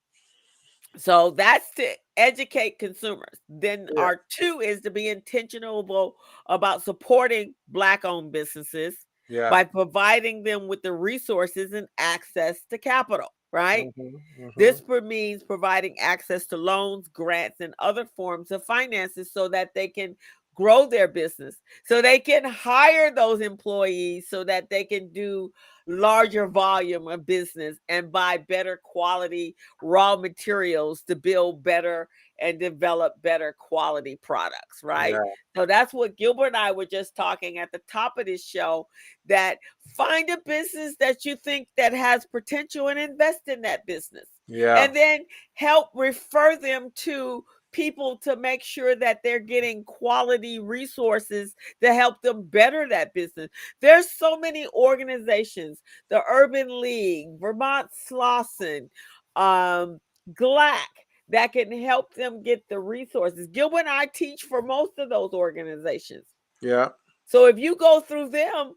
so that's to educate consumers. Then Yeah. our two is to be intentional about supporting Black owned businesses Yeah. by providing them with the resources and access to capital, right? Mm-hmm. Mm-hmm. This means providing access to loans, grants, and other forms of finances so that they can grow their business, so they can hire those employees, so that they can do larger volume of business and buy better quality raw materials to build better and develop better quality products, right? Yeah. So that's what Gilbert and I were just talking at the top of this show, that find a business that you think that has potential and invest in that business, Yeah. and then help refer them to people to make sure that they're getting quality resources to help them better that business. There's so many organizations, the Urban League, Vermont Slauson, GLAC, that can help them get the resources. Gilbert and I teach for most of those organizations. Yeah. So if you go through them,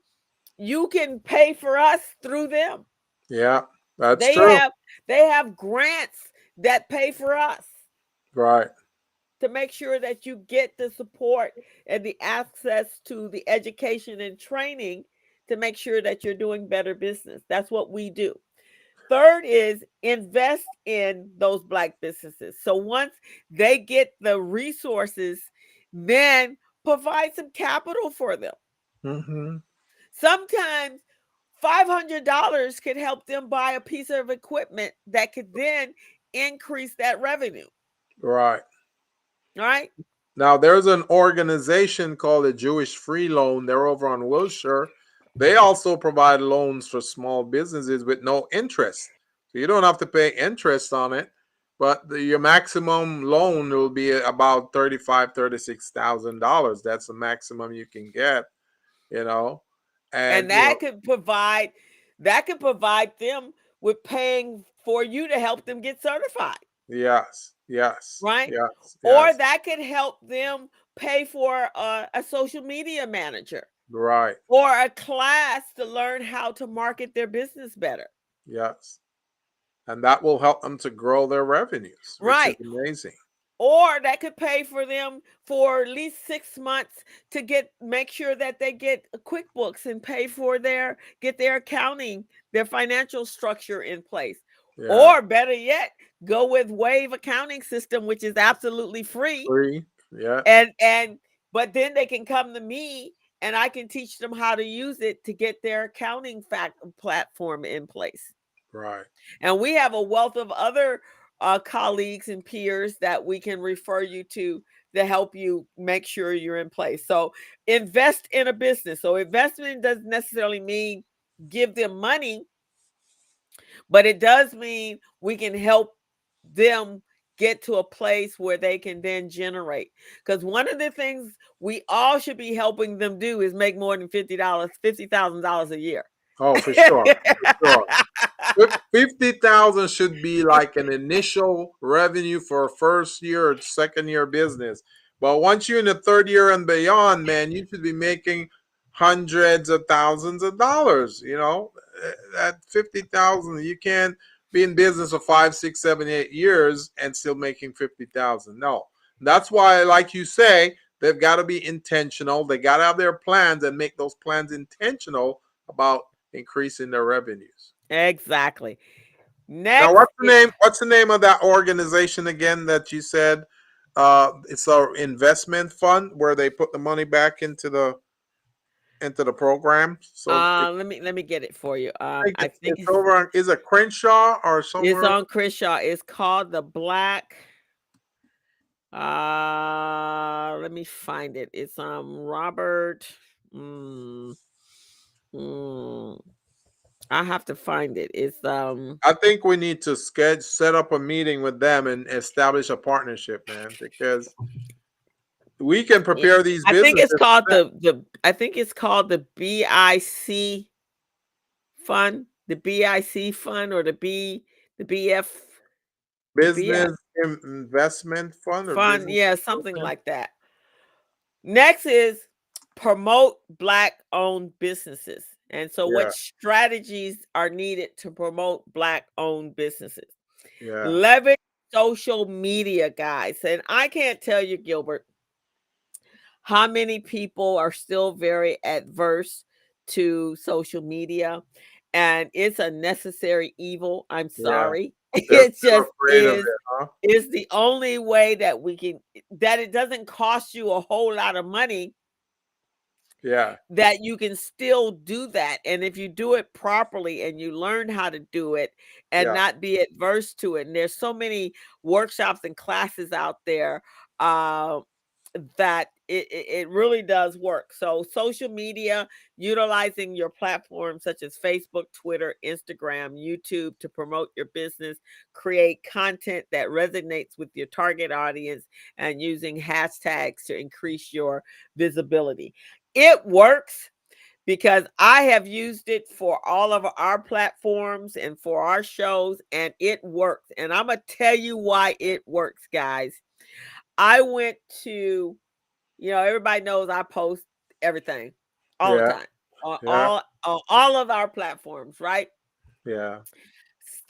you can pay for us through them. Yeah. That's They true. have grants that pay for us Right. to make sure that you get the support and the access to the education and training to make sure that you're doing better business. That's what we do. Third is invest in those Black businesses. So once they get the resources, then provide some capital for them. Mm-hmm. Sometimes $500 could help them buy a piece of equipment that could then increase that revenue. Right. All right. Now, there's an organization called the Jewish Free Loan. They're over on Wilshire. They also provide loans for small businesses with no interest. So you don't have to pay interest on it, but your maximum loan will be about $36,000. That's the maximum you can get, you know. And And you know, that could provide them with paying for you to help them get certified, yes, yes, right? yes, Or yes, that could help them pay for a social media manager right, or a class to learn how to market their business better, yes. And that will help them to grow their revenues, which is right? amazing. Or that could pay for them for at least 6 months to make sure that they get QuickBooks and pay for get their accounting, their financial structure in place. Yeah. Or better yet, go with Wave accounting system, which is absolutely free. Free. Yeah. And but then they can come to me and I can teach them how to use it to get their accounting platform in place. Right. And we have a wealth of other colleagues and peers that we can refer you to help you make sure you're in place. So invest in a business. So investment doesn't necessarily mean give them money, but it does mean we can help them get to a place where they can then generate. Because one of the things we all should be helping them do is make more than $50,000 a year. Oh, for sure. For sure. 50,000 should be like an initial revenue for a first year or second year business. But once you're in the third year and beyond, man, you should be making hundreds of thousands of dollars. At 50,000, you can't be in business for 5, 6, 7, 8 years and still making 50,000. No, that's why, like you say, they've got to be intentional. They got to have their plans and make those plans intentional about increasing their revenues. Exactly. Now, Next, what's the name of that organization again that you said? It's an investment fund where they put the money back into the program. So let me get it for you. I think I think it's over on, is it Crenshaw or it's somewhere? on Crenshaw. It's called the Black. Let me find it. It's Robert. I have to find it. It's I think we need to set up a meeting with them and establish a partnership, man, because we can prepare these I think businesses. it's called I think it's called the BIC fund, the BIC fund, or the BF Business investment fund or fund, business yeah, something like that. Next is promote Black-owned businesses. And so what strategies are needed to promote Black-owned businesses? Yeah. Leverage social media, guys. And I can't tell you, Gilbert, how many people are still very adverse to social media, and it's a necessary evil. I'm sorry. It just is. Is the only way that we can, that it doesn't cost you a whole lot of money. Yeah. That you can still do that. And if you do it properly and you learn how to do it and not be adverse to it. And there's so many workshops and classes out there that it really does work. So social media, utilizing your platforms such as Facebook, Twitter, Instagram, YouTube to promote your business, create content that resonates with your target audience, and using hashtags to increase your visibility. It works because I have used it for all of our platforms and for our shows, and it works. And I'm going to tell you why it works, guys. I went to, everybody knows I post everything all the time on all of our platforms, right? Yeah.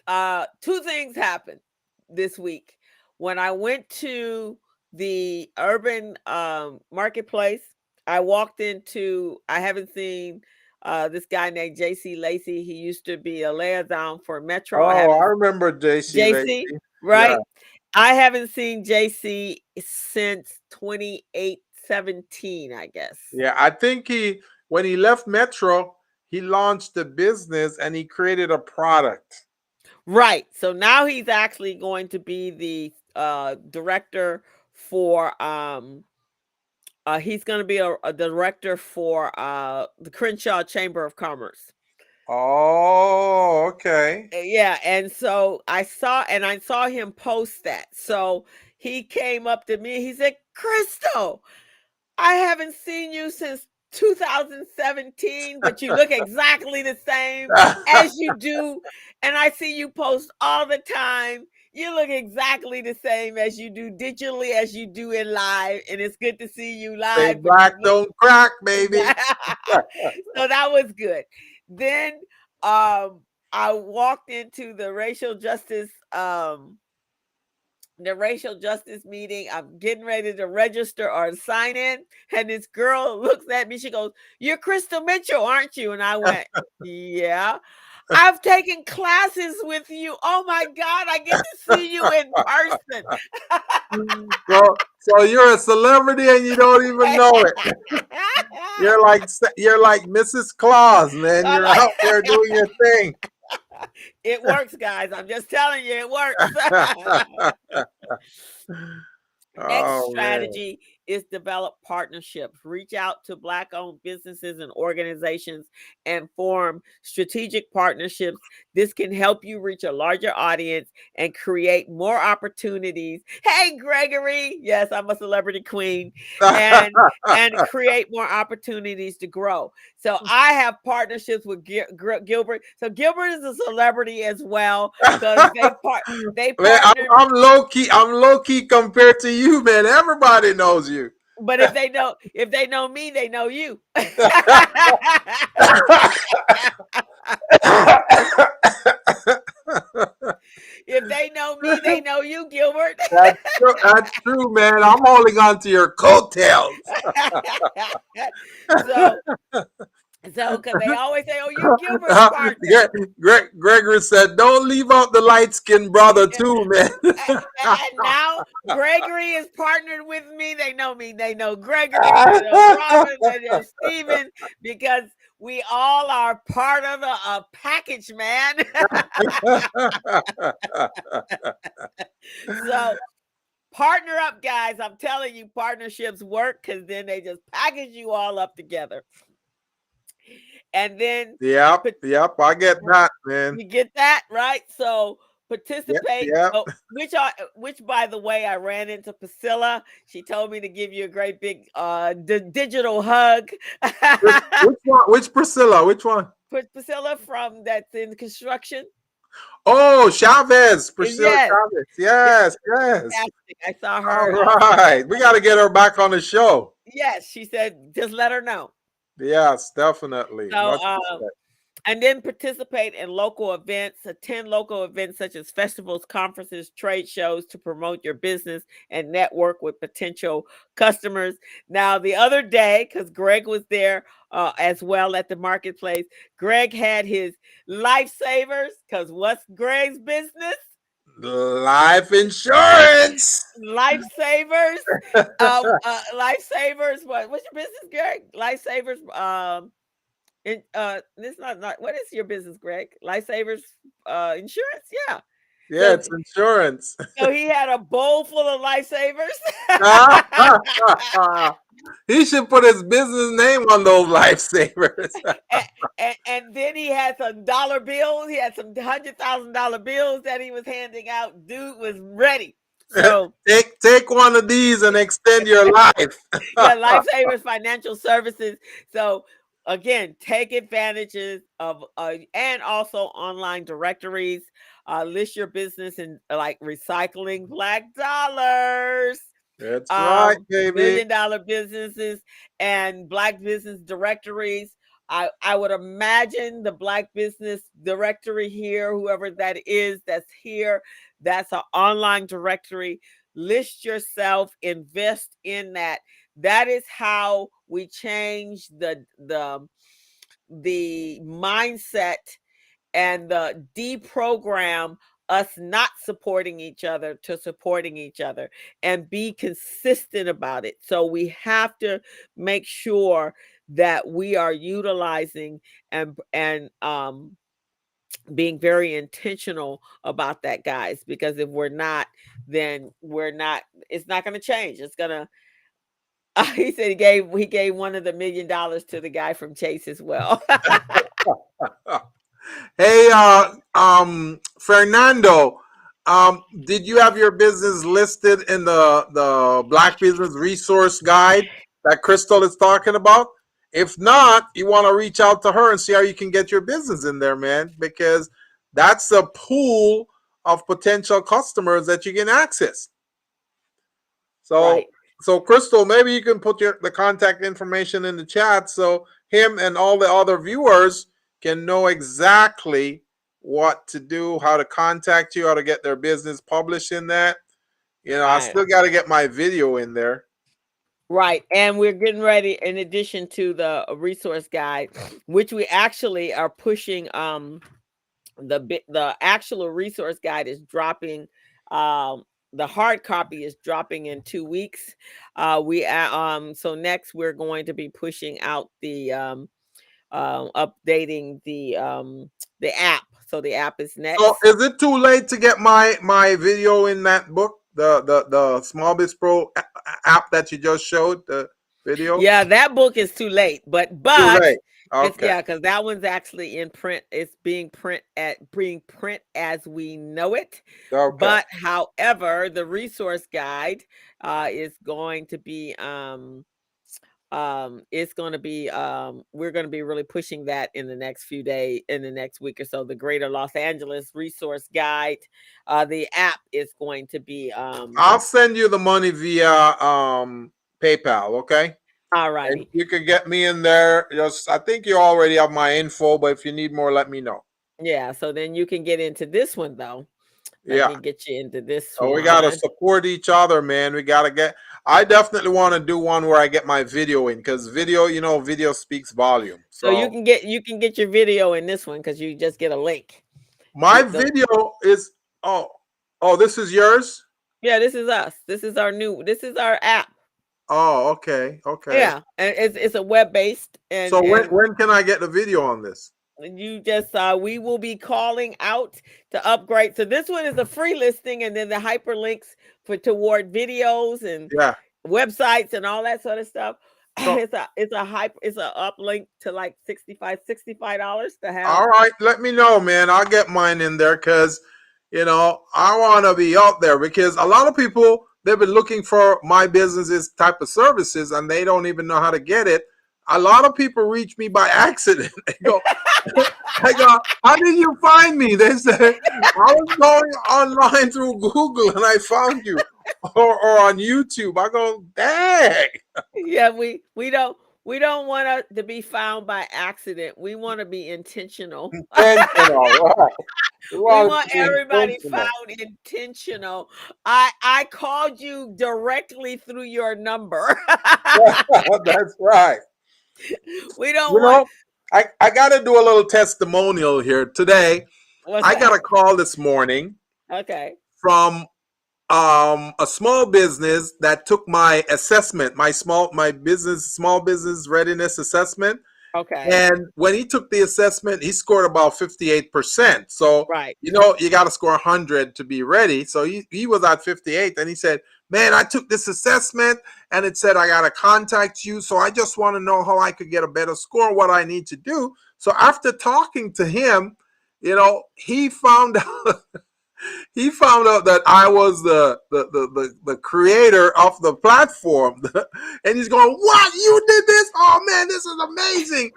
2 things happened this week. When I went to the urban marketplace, I walked into, I haven't seen this guy named JC Lacey. He used to be a liaison for Metro. I remember JC Lacey. Right? Yeah. I haven't seen JC since 2017, I guess. Yeah, I think when he left Metro, he launched a business and he created a product. Right. So now he's actually going to be the director for he's going to be a director for the Crenshaw Chamber of Commerce. Oh, okay. Yeah, and so I saw him post that. So he came up to me. He said, "Crystal, I haven't seen you since 2017, but you look exactly the same as you do. And I see you post all the time. You look exactly the same as you do digitally as you do in live. And it's good to see you live. Say black don't crack, baby." So that was good. Then I walked into the racial justice meeting. I'm getting ready to register or sign in. And this girl looks at me. She goes, "You're Crystal Mitchell, aren't you?" And I went, "Yeah." I've taken classes with you. Oh my God, I get to see you in person. So you're a celebrity and you don't even know it. You're like Mrs. Claus, man. You're out there doing your thing. It works, guys. I'm just telling you, it works. Next Oh man. strategy is develop partnerships. Reach out to Black-owned businesses and organizations and form strategic partnerships. This can help you reach a larger audience and create more opportunities. Hey, Gregory. Yes, I'm a celebrity queen. And create more opportunities to grow. So I have partnerships with Gilbert. So Gilbert is a celebrity as well because they Man, partnered. I'm low key. I'm low key compared to you, man. Everybody knows you. But if they know me, they know you. If they know me, they know you, Gilbert. That's true, man. I'm holding on to your coattails. So, because they always say, "Oh, you're Gilbert's partner." Gregory said, "Don't leave out the light skinned brother too, man." And now Gregory is partnered with me. They know me. They know Gregory. They know Robin. They know Stephen, because we all are part of a package, man. So partner up, guys. I'm telling you, partnerships work because then they just package you all up together. And then Yep, I get that, man. you get that, right? So participate. Yep. Oh, which by the way, I ran into Priscilla. She told me to give you a great big digital hug. Which one? Which Priscilla? Which one? Priscilla from that's in construction. Oh, Chavez, Priscilla Yes. Chavez. Yes. I saw her. All right, we got to get her back on the show. Yes, she said just let her know. Yes, definitely. So, and then participate in local events, attend local events such as festivals, conferences, trade shows to promote your business and network with potential customers. Now, the other day, because Greg was there as well at the marketplace, Greg had his lifesavers, because what's Greg's business? Life insurance. Lifesavers. Lifesavers. What's your business, Greg? Lifesavers. This not what is your business, Greg? Lifesavers insurance? Yeah. Yeah, it's insurance. So he had a bowl full of lifesavers. He should put his business name on those lifesavers. and then he had some dollar bills. He had some $100,000 bills that he was handing out. Dude was ready. So take one of these and extend your life. Yeah, Lifesavers Financial Services. So again, take advantages of and also online directories. List your business in like recycling black dollars. That's right, baby. $1 million businesses and black business directories. I would imagine the black business directory here, whoever that is that's here, that's an online directory. List yourself, invest in that. That is how we change the mindset and the deprogram us not supporting each other to supporting each other, and be consistent about it. So we have to make sure that we are utilizing and being very intentional about that, guys, because if we're not, then it's not going to change. It's going to he said he gave one of the $1 million to the guy from Chase as well. Hey, Fernando, did you have your business listed in the Black Business Resource Guide that Crystal is talking about? If not, you want to reach out to her and see how you can get your business in there, man, because that's a pool of potential customers that you can access. So, Right. So Crystal, maybe you can put the contact information in the chat so him and all the other viewers can know exactly what to do, how to contact you, how to get their business published in that. You know, I still got to get my video in there. Right. And we're getting ready, in addition to the resource guide, which we actually are pushing the actual resource guide is dropping. The hard copy is dropping in 2 weeks. So next we're going to be pushing out the updating the app. So the app is So next. is it too late to get my video in that book, the Small Biz Pro app that you just showed, the video? Yeah, that book is too late, but Too late. it's, Okay. yeah, because that one's actually in print. It's being print as we know it. Okay. But however, the resource guide is going to be it's going to be we're going to be really pushing that in the next few days, in the next week or so. The Greater Los Angeles Resource Guide, the app is going to be I'll send you the money via PayPal, okay? all And righty. you can get me in there. Just I think you already have my info, but if you need more, let me know. Yeah, so then you can get into this one though. Let Yeah. me get you into this So we gotta one. support each other, man. We gotta get. I definitely want to do one where I get my video in, because video, video speaks volume. So So you can get your video in this one because you just get a link. my The video is this is yours. Yeah, this is us. This is our app. Oh, okay, okay. Yeah, and it's a web based So when and when can I get the video on this? you just we will be calling out to upgrade. So this one is a free listing, and then the hyperlinks for toward videos and Yeah. websites and all that sort of stuff. So It's a uplink to like $65 to have. all right, let me know, man. I'll get mine in there because I want to be out there, because a lot of people, they've been looking for my business's type of services and they don't even know how to get it. A lot of people reach me by accident. They go, I go, how did you find me? They say, I was going online through Google and I found you, or on YouTube. I go, dang. Yeah, we don't want to be found by accident. We want to be intentional. Intentional, right? You We want it want to be everybody intentional. found intentional. I called you directly through your number. That's right. We don't You want know, I got to do a little testimonial here today. what's I got that? a call this morning Okay. from a small business that took my assessment, small business readiness assessment. Okay. And when he took the assessment, he scored about 58%. So, Right. you got to score 100 to be ready. So he was at 58. And he said, man, I took this assessment and it said I got to contact you. So I just want to know how I could get a better score, what I need to do. So after talking to him, he found out he found out that I was the creator of the platform, and he's going, "What? You did this? Oh man, this is amazing!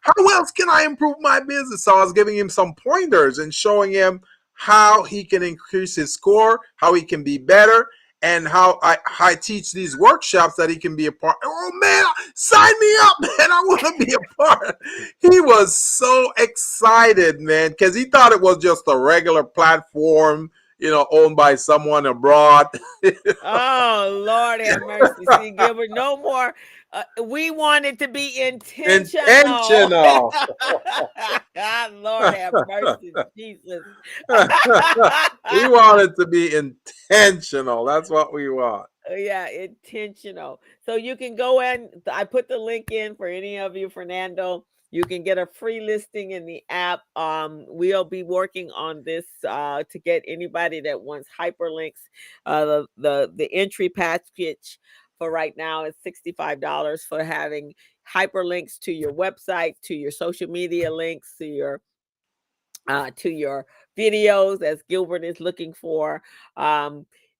How else can I improve my business?" So I was giving him some pointers and showing him how he can increase his score, how he can be better, and how I teach these workshops that he can be a part. Oh man, sign me up, man! I want to be a part. He was so excited, man, because he thought it was just a regular platform, owned by someone abroad. Oh Lord have mercy. See, Gilbert, no more. We want it to be intentional. Intentional. Lord have mercy, Jesus. We want it to be intentional. That's what we want. Yeah, intentional. So you can go in. I put the link in for any of you, Fernando. You can get a free listing in the app. We'll be working on this to get anybody that wants hyperlinks. The entry package for right now is $65 for having hyperlinks to your website, to your social media links, to your videos, as Gilbert is looking for.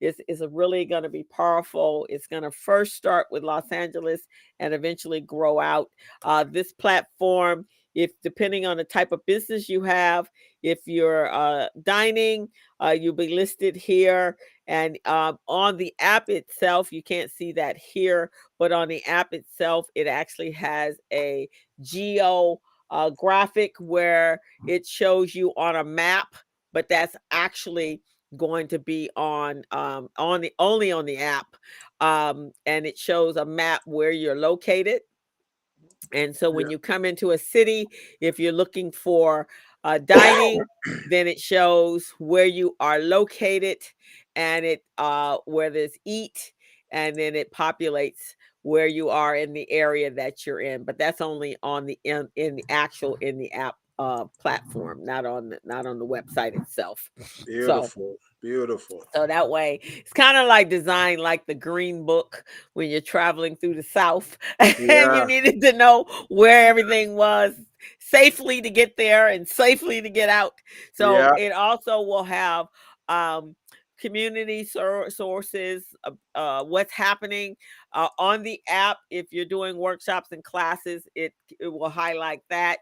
Is really going to be powerful. It's going to first start with Los Angeles and eventually grow out. This platform, if depending on the type of business you have, if you're dining, you'll be listed here. And on the app itself, you can't see that here, but on the app itself, it actually has a geo graphic where it shows you on a map, but that's actually going to be on the only on the app, and it shows a map where you're located. And so when Yeah. you come into a city, if you're looking for dining, then it shows where you are located, and it where there's eat, and then it populates where you are in the area that you're in. But that's only on the in the actual in the app platform, not on the website itself. So Beautiful. Beautiful. so that way, it's kind of like designed like the Green Book when you're traveling through the South and you Yeah. needed to know where everything was safely to get there and safely to get out. So Yeah. it also will have um, community sources, what's happening on the app. If you're doing workshops and classes, it will highlight that.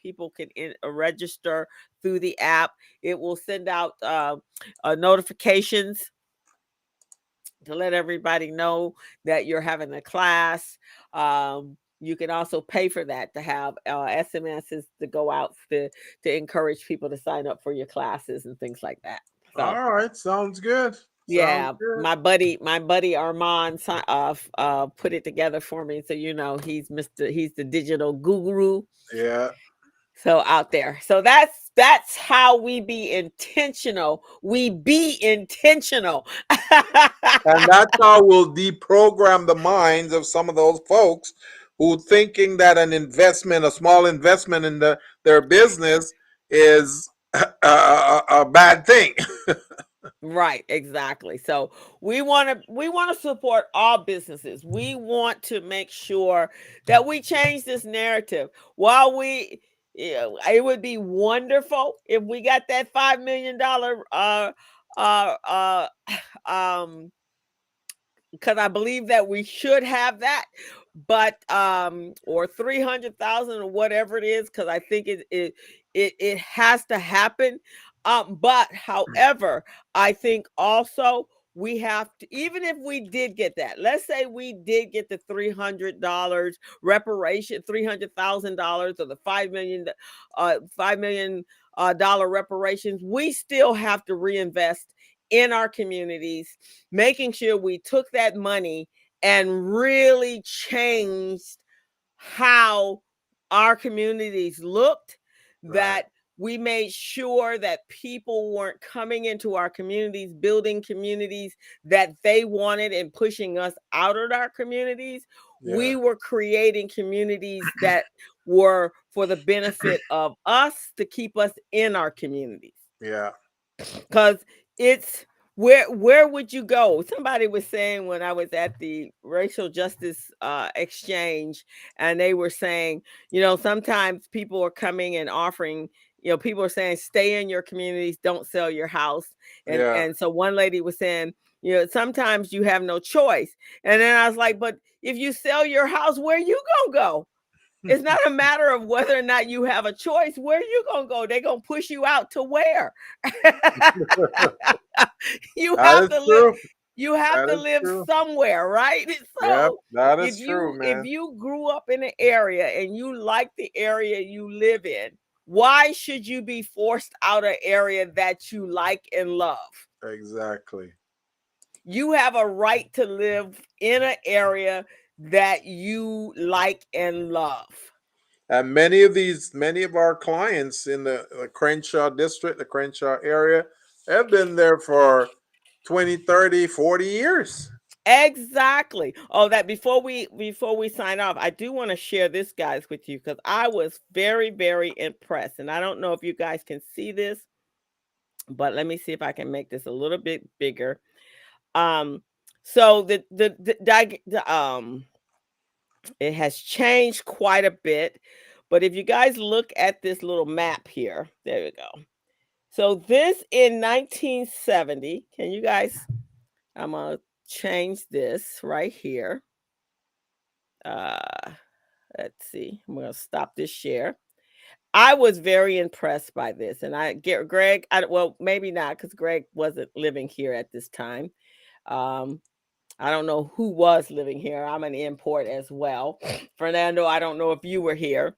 People can register through the app. It will send out notifications to let everybody know that you're having a class. You can also pay for that to have SMSs to go out to encourage people to sign up for your classes and things like that. So All right. Sounds good. Sounds yeah, good. my buddy Armand put it together for me. So he's the digital guru. Yeah. So out there. So that's how we be intentional. We be intentional. And that's how we'll deprogram the minds of some of those folks who thinking that an investment, a small investment in their business is a bad thing. Right, exactly. So we want to support all businesses. We want to make sure that we change this narrative. While it would be wonderful if we got that $5 million uh uh um because I believe that we should have that, but or 300,000 or whatever it is, because I think it has to happen. But however, I think also we have to, even if we did get that, let's say we did get the $300 reparation, $300,000, or the $5 million dollar reparations, we still have to reinvest in our communities, making sure we took that money and really changed how our communities looked, Right. that we made sure that people weren't coming into our communities, building communities that they wanted and pushing us out of our communities. Yeah. We were creating communities that were for the benefit of us to keep us in our communities, Yeah. because it's where would you go? Somebody was saying when I was at the racial justice exchange, and they were saying, sometimes people are coming and offering, people are saying, stay in your communities, don't sell your house. and Yeah. and so one lady was saying, sometimes you have no choice. And then I was like, but if you sell your house, where you gonna go? It's not a matter of whether or not you have a choice. Where you gonna go? They're gonna push you out to where? you That have is to live. true. You have That to is live true. somewhere, right? Yep. So That if is true, if man. you grew up in an area and you like the area you live in, why should you be forced out of an area that you like and love? Exactly. You have a right to live in an area that you like and love. And many of our clients in the Crenshaw district, the Crenshaw area, have been there for 20, 30, 40 years. Exactly. Oh, that before we sign off, I do want to share this, guys, with you, because I was very, very impressed. And I don't know if you guys can see this, but let me see if I can make this a little bit bigger. Um, so it has changed quite a bit. But if you guys look at this little map here, there we go. So this in 1970, can you guys, I'm gonna change this right here. Uh, let's see. I'm going to stop this share. I was very impressed by this, and I get Greg. Well, maybe not, because Greg wasn't living here at this time. Um, I don't know who was living here. I'm an import as well. Fernando, I don't know if you were here.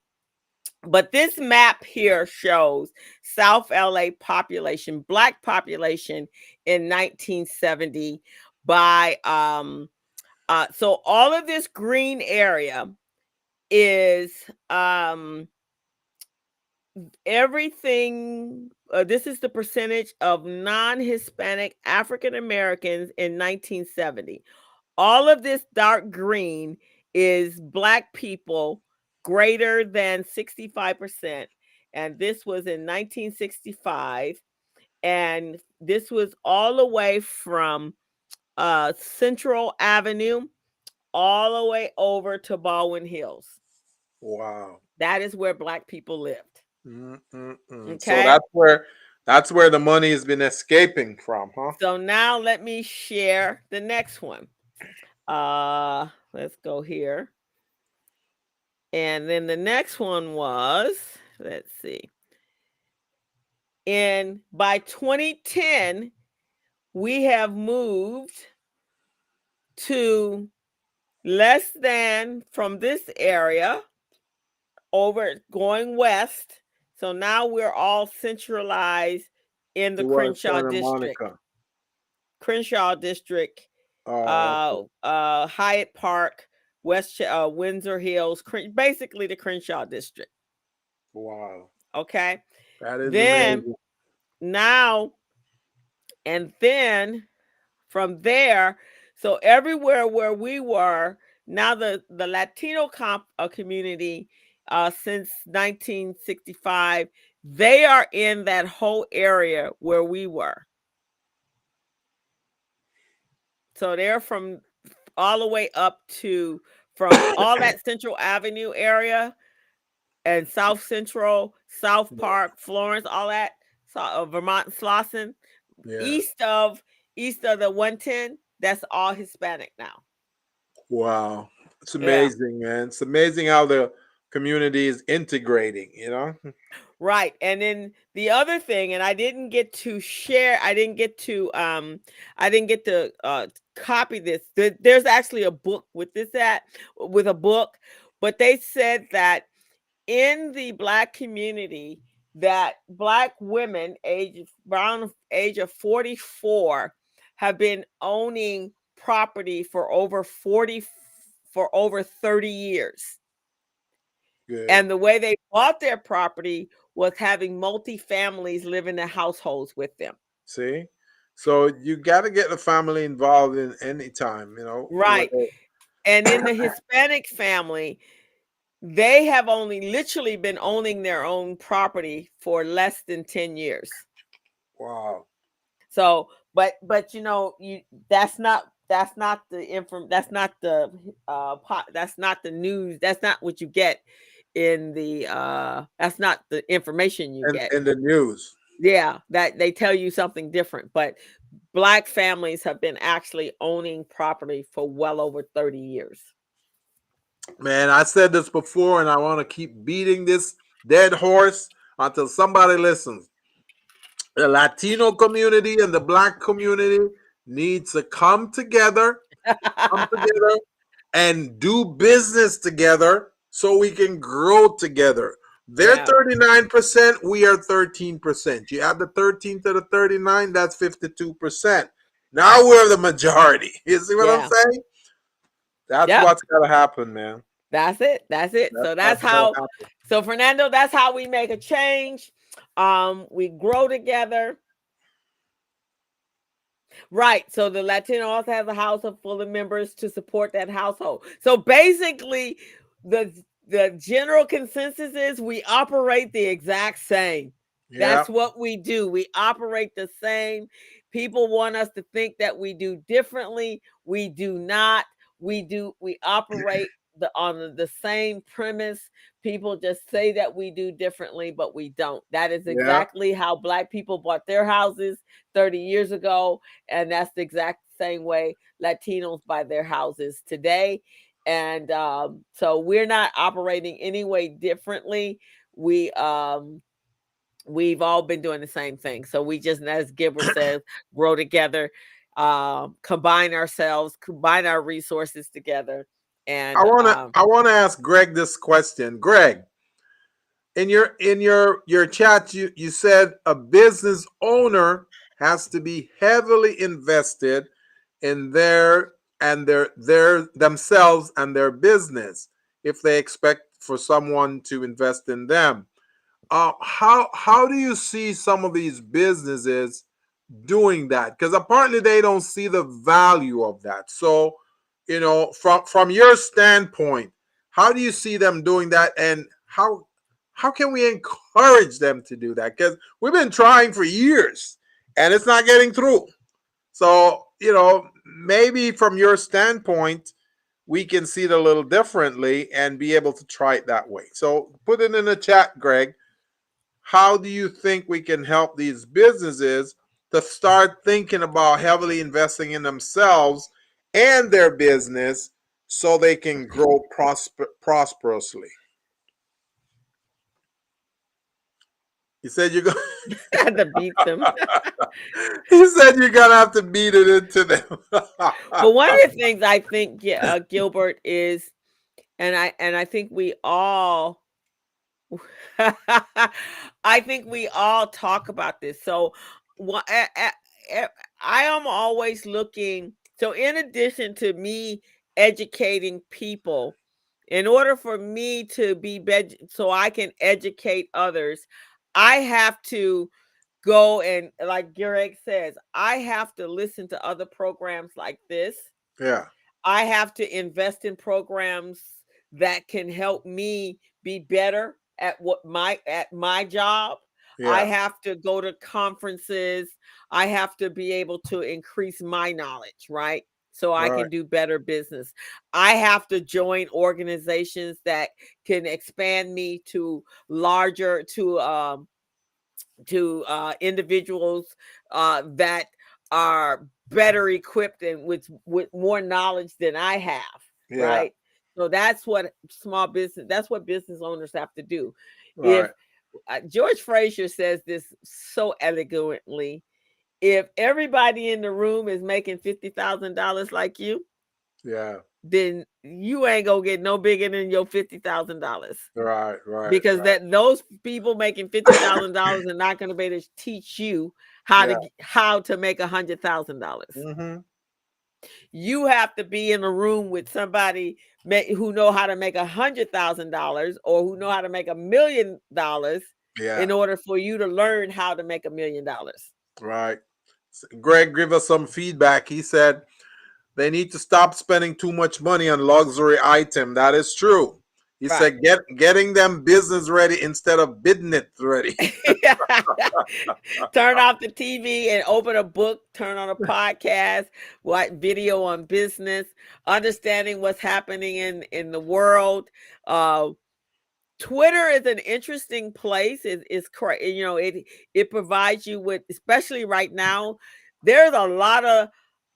But this map here shows South LA population, Black population in 1970 by so all of this green area is everything. This is the percentage of non-Hispanic African Americans in 1970. All of this dark green is Black people greater than 65%. And this was in 1965. And this was all the way from Central Avenue all the way over to Baldwin Hills. Wow. That is where Black people lived. So Okay. that's where the money has been escaping from, huh? So now let me share the next one. Let's go here. And then the next one was, let's see. By 2010, we have moved to less than from this area over going west. So now we're all centralized in the Towards Crenshaw Santa district. Monica. Crenshaw district, Okay. Hyatt Park, Windsor Hills, basically the Crenshaw district. Wow. Okay. That is Then amazing. now, and then from there, so everywhere where we were, now the Latino community, since 1965, they are in that whole area where we were. So they're from all the way up to from all that Central Avenue area and South Central, South Park, Florence, all that, Vermont, Slauson, Yeah. east of the 110. That's all Hispanic now. Wow. It's Yeah. amazing, man. It's amazing how the community is integrating, you know? Right. And then the other thing, and I didn't get to share, I didn't get to copy this. There's actually a book with a book, but they said that in the Black community, that Black women around age of 44 have been owning property for over 30 years. Good. And the way they bought their property was having multi-families live in their households with them. See? So you got to get the family involved in any time, you know? Right. And in the Hispanic family, they have only literally been owning their own property for less than 10 years. Wow. So, but that's not the that's not the that's not the news. That's not what you get in the that's not the information you get in the news. Yeah, that they tell you something different, but Black families have been actually owning property for well over 30 years. Man, I said this before and I want to keep beating this dead horse until somebody listens. The Latino community and the Black community needs to come together and do business together so we can grow together. They're 39%, we are 13%. You add the 13 to the 39, that's 52%. Now we're the majority. You see what I'm saying? That's what's got to happen, man. That's it. So that's how. So Fernando, that's how we make a change. We grow together. Right. So the Latino also has a household full of members to support that household. So basically, the general consensus is we operate the exact same. Yeah. That's what we do. We operate the same. People want us to think that we do differently. We do not. We operate on the same premise. People just say that we do differently, but we don't. That is exactly how Black people bought their houses 30 years ago. And that's the exact same way Latinos buy their houses today. And so we're not operating any way differently. We've all been doing the same thing. So we just, as Gilbert says, grow together, combine our resources together. And I want to ask Greg this question. Greg, in your chat, you said a business owner has to be heavily invested in themselves and their business. if they expect for someone to invest in them. How do you see some of these businesses doing that? Because apparently they don't see the value of that. So, from your standpoint, how do you see them doing that, and how can we encourage them to do that? Because we've been trying for years and it's not getting through. So, maybe from your standpoint, we can see it a little differently and be able to try it that way. So put it in the chat, Greg. How do you think we can help these businesses to start thinking about heavily investing in themselves and their business so they can grow prosperously? You said you're going. Had to beat them. He said you're gonna have to beat it into them. But one of the things I think, Gilbert, is, and I think we all, I think we all talk about this. So, I am always looking. So, in addition to me educating people, in order for me to be so I can educate others, I have to go and, like Greg says, I have to listen to other programs like this. Yeah. I have to invest in programs that can help me be better at my job. Yeah. I have to go to conferences. I have to be able to increase my knowledge, right? So I Right. can do better business. I have to join organizations that can expand me to larger, to individuals that are better equipped and with more knowledge than I have, Yeah. right? So that's what that's what business owners have to do. Right. If George Fraser says this so elegantly, if everybody in the room is making $50,000 like you, Yeah. then you ain't gonna get no bigger than your $50,000. Right. Right. Because Right. that those people making $50,000 are not going to be able to teach you how to make $100,000. Mm-hmm. You have to be in a room with somebody who know how to make $100,000 or who know how to make $1 million Yeah. in order for you to learn how to make $1 million. Right. Greg give us some feedback. He said they need to stop spending too much money on luxury item. That is true. He Right. said getting them business ready instead of business ready. Turn off the TV and open a book, turn on a podcast, watch video on business, understanding what's happening in the world. Twitter is an interesting place. It provides you with, especially right now, there's a lot of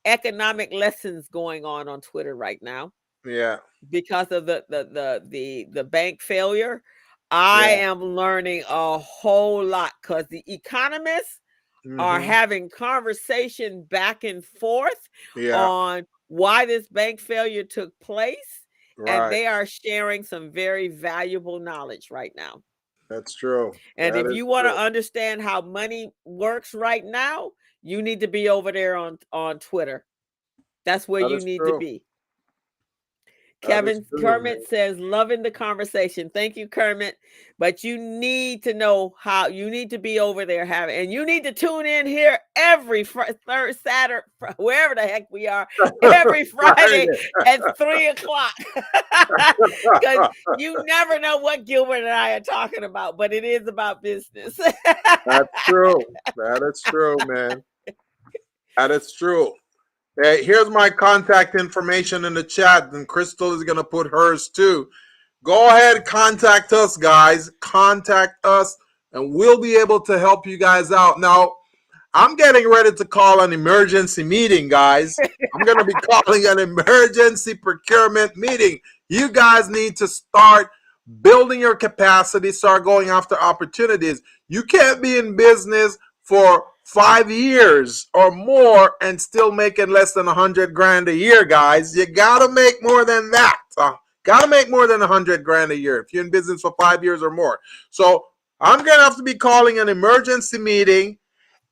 economic lessons going on Twitter right now. Yeah. Because of the bank failure. I am learning a whole lot because the economists are having conversation back and forth on why this bank failure took place. Right. And they are sharing some very valuable knowledge right now. That's true. And That if is you want to true. understand how money works right now, you need to be over there on Twitter. That's where That you is need true. to be. That is Kevin true, Kermit man. says, loving the conversation. Thank you, Kermit. But you need to know how you need to be over there having, and you need to tune in here every third Saturday, wherever the heck we are, every Friday at 3:00. Because you never know what Gilbert and I are talking about, but it is about business. That's true. That is true, man. That is true. Hey, here's my contact information in the chat, and Crystal is going to put hers too. Go ahead, contact us, guys. Contact us, and we'll be able to help you guys out. Now, I'm getting ready to call an emergency meeting, guys. I'm going to be calling an emergency procurement meeting. You guys need to start building your capacity, start going after opportunities. You can't be in business for 5 years or more and still making less than 100 grand a year, guys. You got to make more than that. Got to make more than 100 grand a year if you're in business for 5 years or more. So I'm going to have to be calling an emergency meeting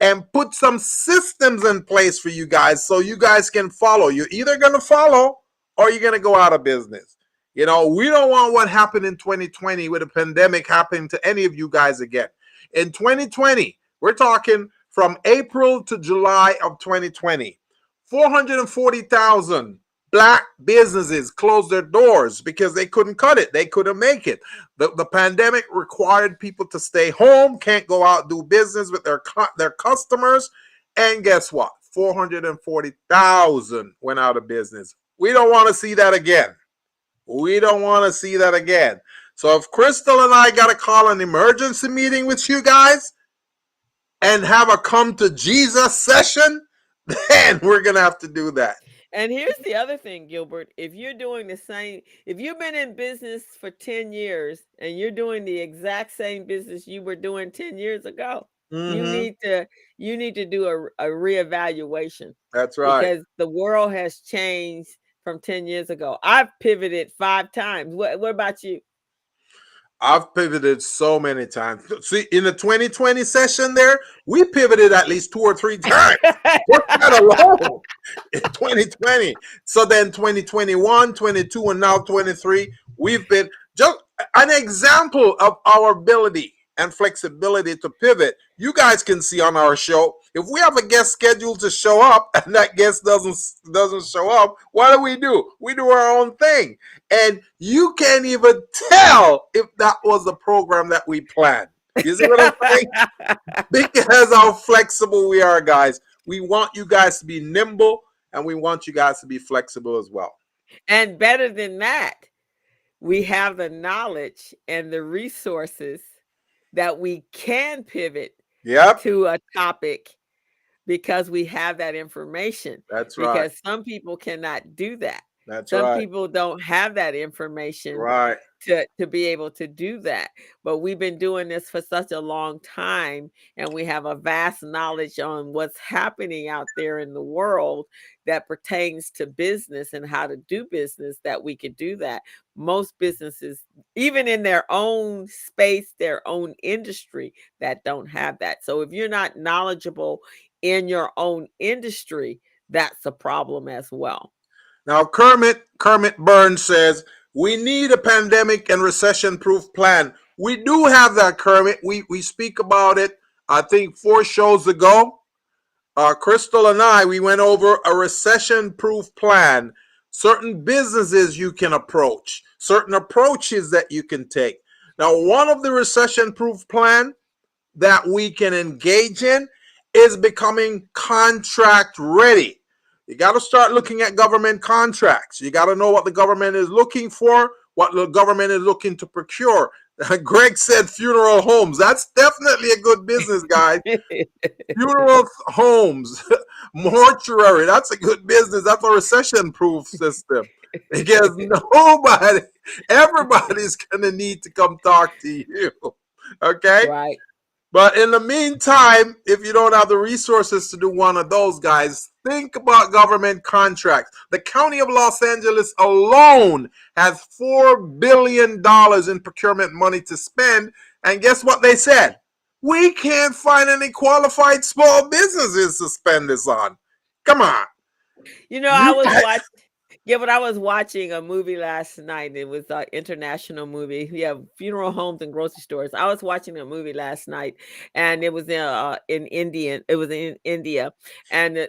and put some systems in place for you guys so you guys can follow. You're either going to follow or you're going to go out of business. You know, we don't want what happened in 2020 with a pandemic happening to any of you guys again. In 2020, we're talking from April to July of 2020, 440,000 Black businesses closed their doors because they couldn't cut it. They couldn't make it. The pandemic required people to stay home, can't go out do business with their customers. And guess what? 440,000 went out of business. We don't want to see that again. We don't want to see that again. So if Crystal and I got to call an emergency meeting with you guys and have a come to Jesus session, then we're going to have to do that. And here's the other thing, Gilbert. If you're doing the same, if you've been in business for 10 years and you're doing the exact same business you were doing 10 years ago, you need to do a reevaluation. That's right. Because the world has changed from 10 years ago. I've pivoted 5 times. What about you? I've pivoted so many times. See, in the 2020 session there, we pivoted at least 2 or 3 times. We're not alone in 2020. So then 2021, 22, and now 23, we've been just an example of our ability and flexibility to pivot. You guys can see on our show, if we have a guest scheduled to show up and that guest doesn't show up, what do? We do our own thing. And you can't even tell if that was a program that we planned. You see what I'm saying? Because how flexible we are, guys. We want you guys to be nimble and we want you guys to be flexible as well. And better than that, we have the knowledge and the resources that we can pivot to a topic because we have that information. That's right. Because some people cannot do that. That's some right. people don't have that information Right. to be able to do that. But we've been doing this for such a long time, and we have a vast knowledge on what's happening out there in the world that pertains to business and how to do business, that we could do that. Most businesses, even in their own space, their own industry, that don't have that. So if you're not knowledgeable in your own industry, that's a problem as well. Now, Kermit Burns says, we need a pandemic and recession-proof plan. We do have that, Kermit. We speak about it, I think, 4 shows ago. Crystal and I, we went over a recession-proof plan. Certain businesses you can approach. Certain approaches that you can take. Now, one of the recession-proof plan that we can engage in is becoming contract ready. You got to start looking at government contracts. You got to know what the government is looking for, what the government is looking to procure. Greg said funeral homes. That's definitely a good business, guys. Funeral homes, mortuary. That's a good business. That's a recession-proof system. Because everybody's going to need to come talk to you. Okay? Right. But in the meantime, if you don't have the resources to do one of those, guys, think about government contracts. The County of Los Angeles alone has $4 billion in procurement money to spend. And guess what they said? We can't find any qualified small businesses to spend this on. Come on. I was watching a movie last night. It was an international movie. We have funeral homes and grocery stores. I was watching a movie last night, and it was in India. It was in India, and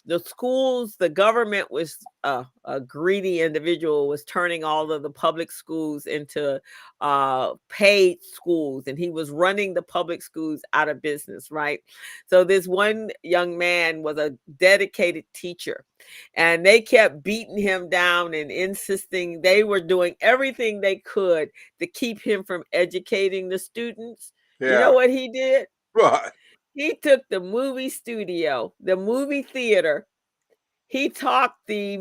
the schools, the government was a greedy individual, was turning all of the public schools into paid schools, and he was running the public schools out of business, right? So this one young man was a dedicated teacher, and they kept beating him down and insisting. They were doing everything they could to keep him from educating the students. Yeah. You know what he did? What? He took the movie studio, the movie theater. He talked the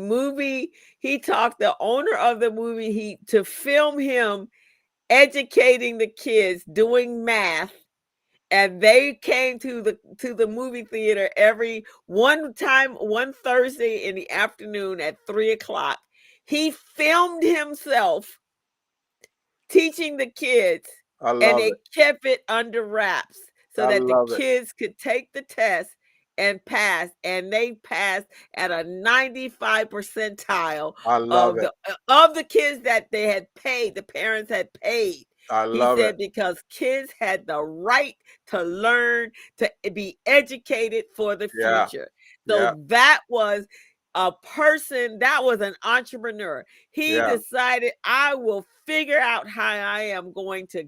owner of the movie to film him educating the kids, doing math. And they came to the movie theater one Thursday in the afternoon at 3:00. He filmed himself teaching the kids, and they kept it under wraps so that the kids could take the test and passed, and they passed at a 95 percentile I love it. of the kids that they had paid, the parents had paid. I He love it. said because kids had the right to learn, to be educated for the Yeah. future. Yeah. So that was a person, that was an entrepreneur. He Yeah. decided, I will figure out how I am going to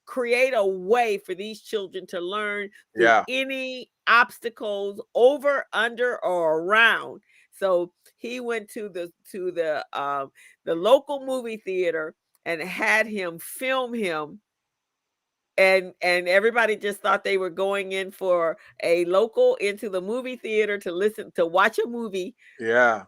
create a way for these children to learn through Yeah. any obstacles, over, under, or around. So he went to the local movie theater and had him film him, and everybody just thought they were going in for into the movie theater to watch a movie. Yeah.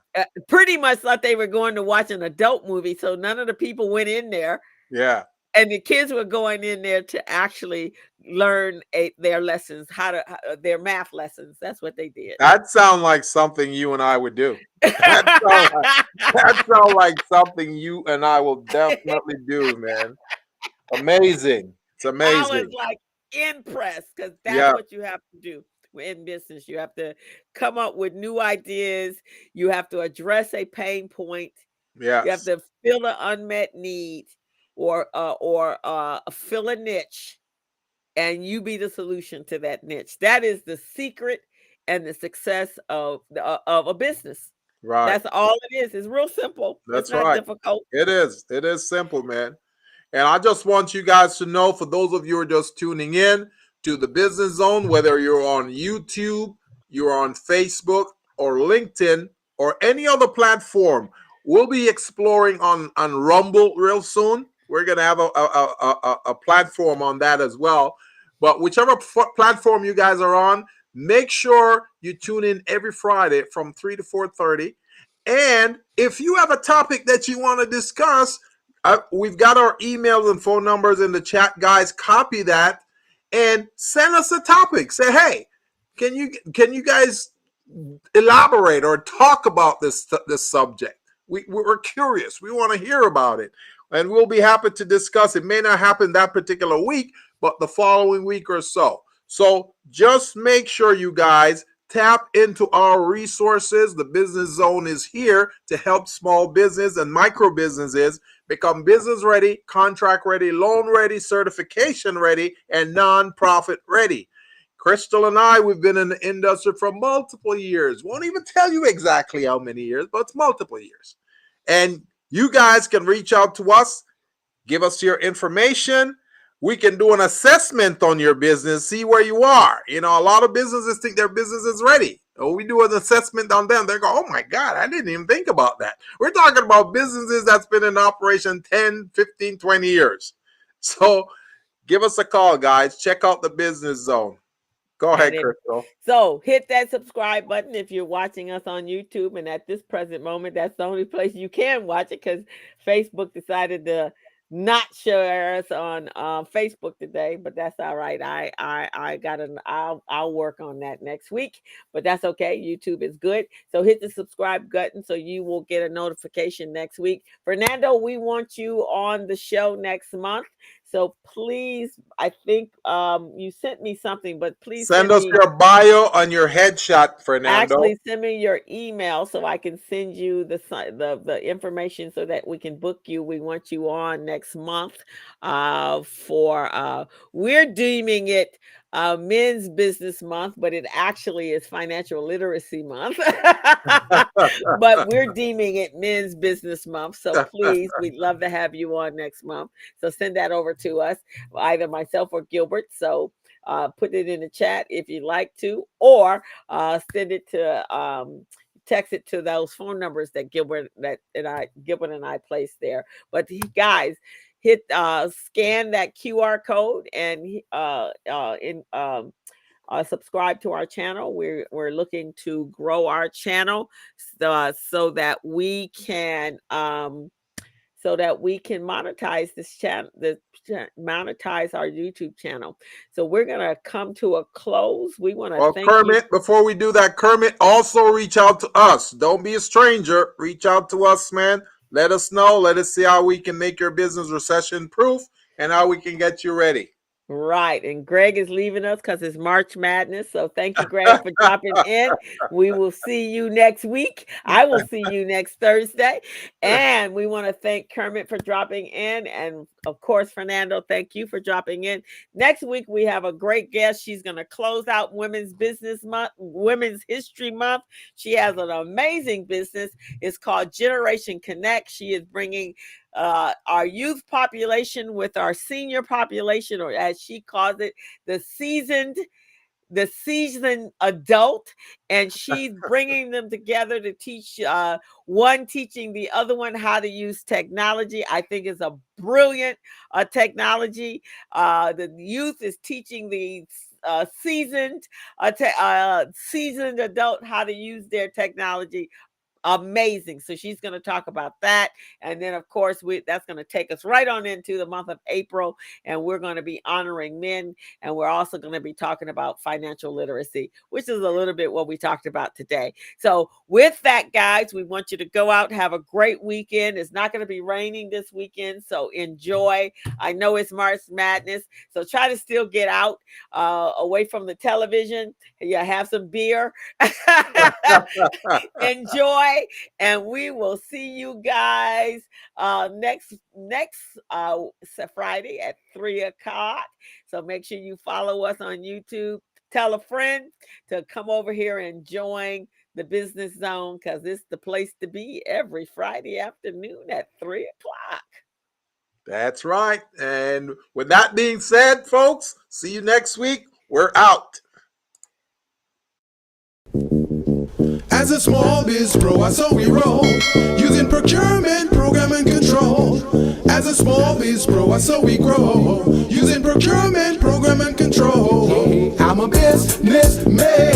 Pretty much thought they were going to watch an adult movie, so none of the people went in there. Yeah. And the kids were going in there to actually learn their lessons, their math lessons. That's what they did. That sounds like something you and I would do. That sounds like something you and I will definitely do, man. Amazing. It's I amazing. was like impressed, because that's Yeah. what you have to do in business. You have to come up with new ideas. You have to address a pain point. You have Yes. to fill an unmet need, or fill a niche, and you be the solution to that niche. That is the secret and the success of a business. Right. That's all it is. It's real simple. That's It's not right. difficult. It is. It is simple, man. And I just want you guys to know, for those of you who are just tuning in to the Business Zone, whether you're on YouTube, you're on Facebook, or LinkedIn, or any other platform, we'll be exploring on Rumble real soon. We're going to have a platform on that as well. But whichever platform you guys are on, make sure you tune in every Friday from 3 to 4:30. And if you have a topic that you want to discuss, we've got our emails and phone numbers in the chat, guys. Copy that and send us a topic. Say, hey, can you guys elaborate or talk about this subject? We're curious. We want to hear about it, and we'll be happy to discuss. It may not happen that particular week, but the following week or so. So just make sure you guys tap into our resources. The Business Zone is here to help small business and micro businesses become business ready, contract ready, loan ready, certification ready, and nonprofit ready. Crystal and I, we've been in the industry for multiple years. Won't even tell you exactly how many years, but it's multiple years. And you guys can reach out to us, give us your information. We can do an assessment on your business, see where you are. You know, a lot of businesses think their business is ready. When we do an assessment on them, they go, oh my God, I didn't even think about that. We're talking about businesses that's been in operation 10, 15, 20 years. So give us a call, guys. Check out the Business Zone. Go ahead, Crystal. So hit that subscribe button if you're watching us on YouTube. And at this present moment, that's the only place you can watch it, because Facebook decided to not share us on Facebook today, but that's all right. I'll work on that next week, but that's okay. YouTube is good. So hit the subscribe button so you will get a notification next week. Fernando, we want you on the show next month. So please, I think you sent me something, but please send us your bio and your headshot, Fernando. Actually, send me your email so I can send you the information so that we can book you. We want you on next month we're deeming it Men's Business Month, but it actually is Financial Literacy Month. But we're deeming it Men's Business Month. So please, we'd love to have you on next month. So send that over to us, either myself or Gilbert. So put it in the chat if you'd like to, or send it to text it to those phone numbers that Gilbert and I placed there. But guys, hit scan that QR code and subscribe to our channel. We're looking to grow our channel so that we can monetize this channel, monetize our YouTube channel. So we're gonna come to a close. We want to thank Kermit, before we do that, Kermit, also reach out to us. Don't be a stranger. Reach out to us, man. Let us know. Let us see how we can make your business recession proof and how we can get you ready. Right. And Greg is leaving us because it's March Madness. So thank you, Greg, for dropping in. We will see you next week. I will see you next Thursday. And we want to thank Kermit for dropping in. And of course, Fernando, thank you for dropping in. Next week, we have a great guest. She's going to close out Women's Business Month, Women's History Month. She has an amazing business. It's called Generation Connect. She is bringing our youth population with our senior population, or as she calls it, the seasoned adult, and she's bringing them together to teach, one teaching the other one how to use technology. I think is a brilliant technology. The youth is teaching the seasoned adult how to use their technology. Amazing. So she's going to talk about that. And then, of course, that's going to take us right on into the month of April. And we're going to be honoring men. And we're also going to be talking about financial literacy, which is a little bit what we talked about today. So with that, guys, we want you to go out and have a great weekend. It's not going to be raining this weekend, so enjoy. I know it's March Madness, so try to still get out away from the television. Yeah, have some beer. Enjoy. And we will see you guys next Friday at 3:00. So make sure you follow us on YouTube. Tell a friend to come over here and join the Business Zone, because it's the place to be every Friday afternoon at 3:00. That's right. And with that being said, folks, see you next week. We're out. As a small biz pro, so we roll, using procurement, program, and control. As a small biz pro, so we grow, using procurement, program, and control. I'm a businessman.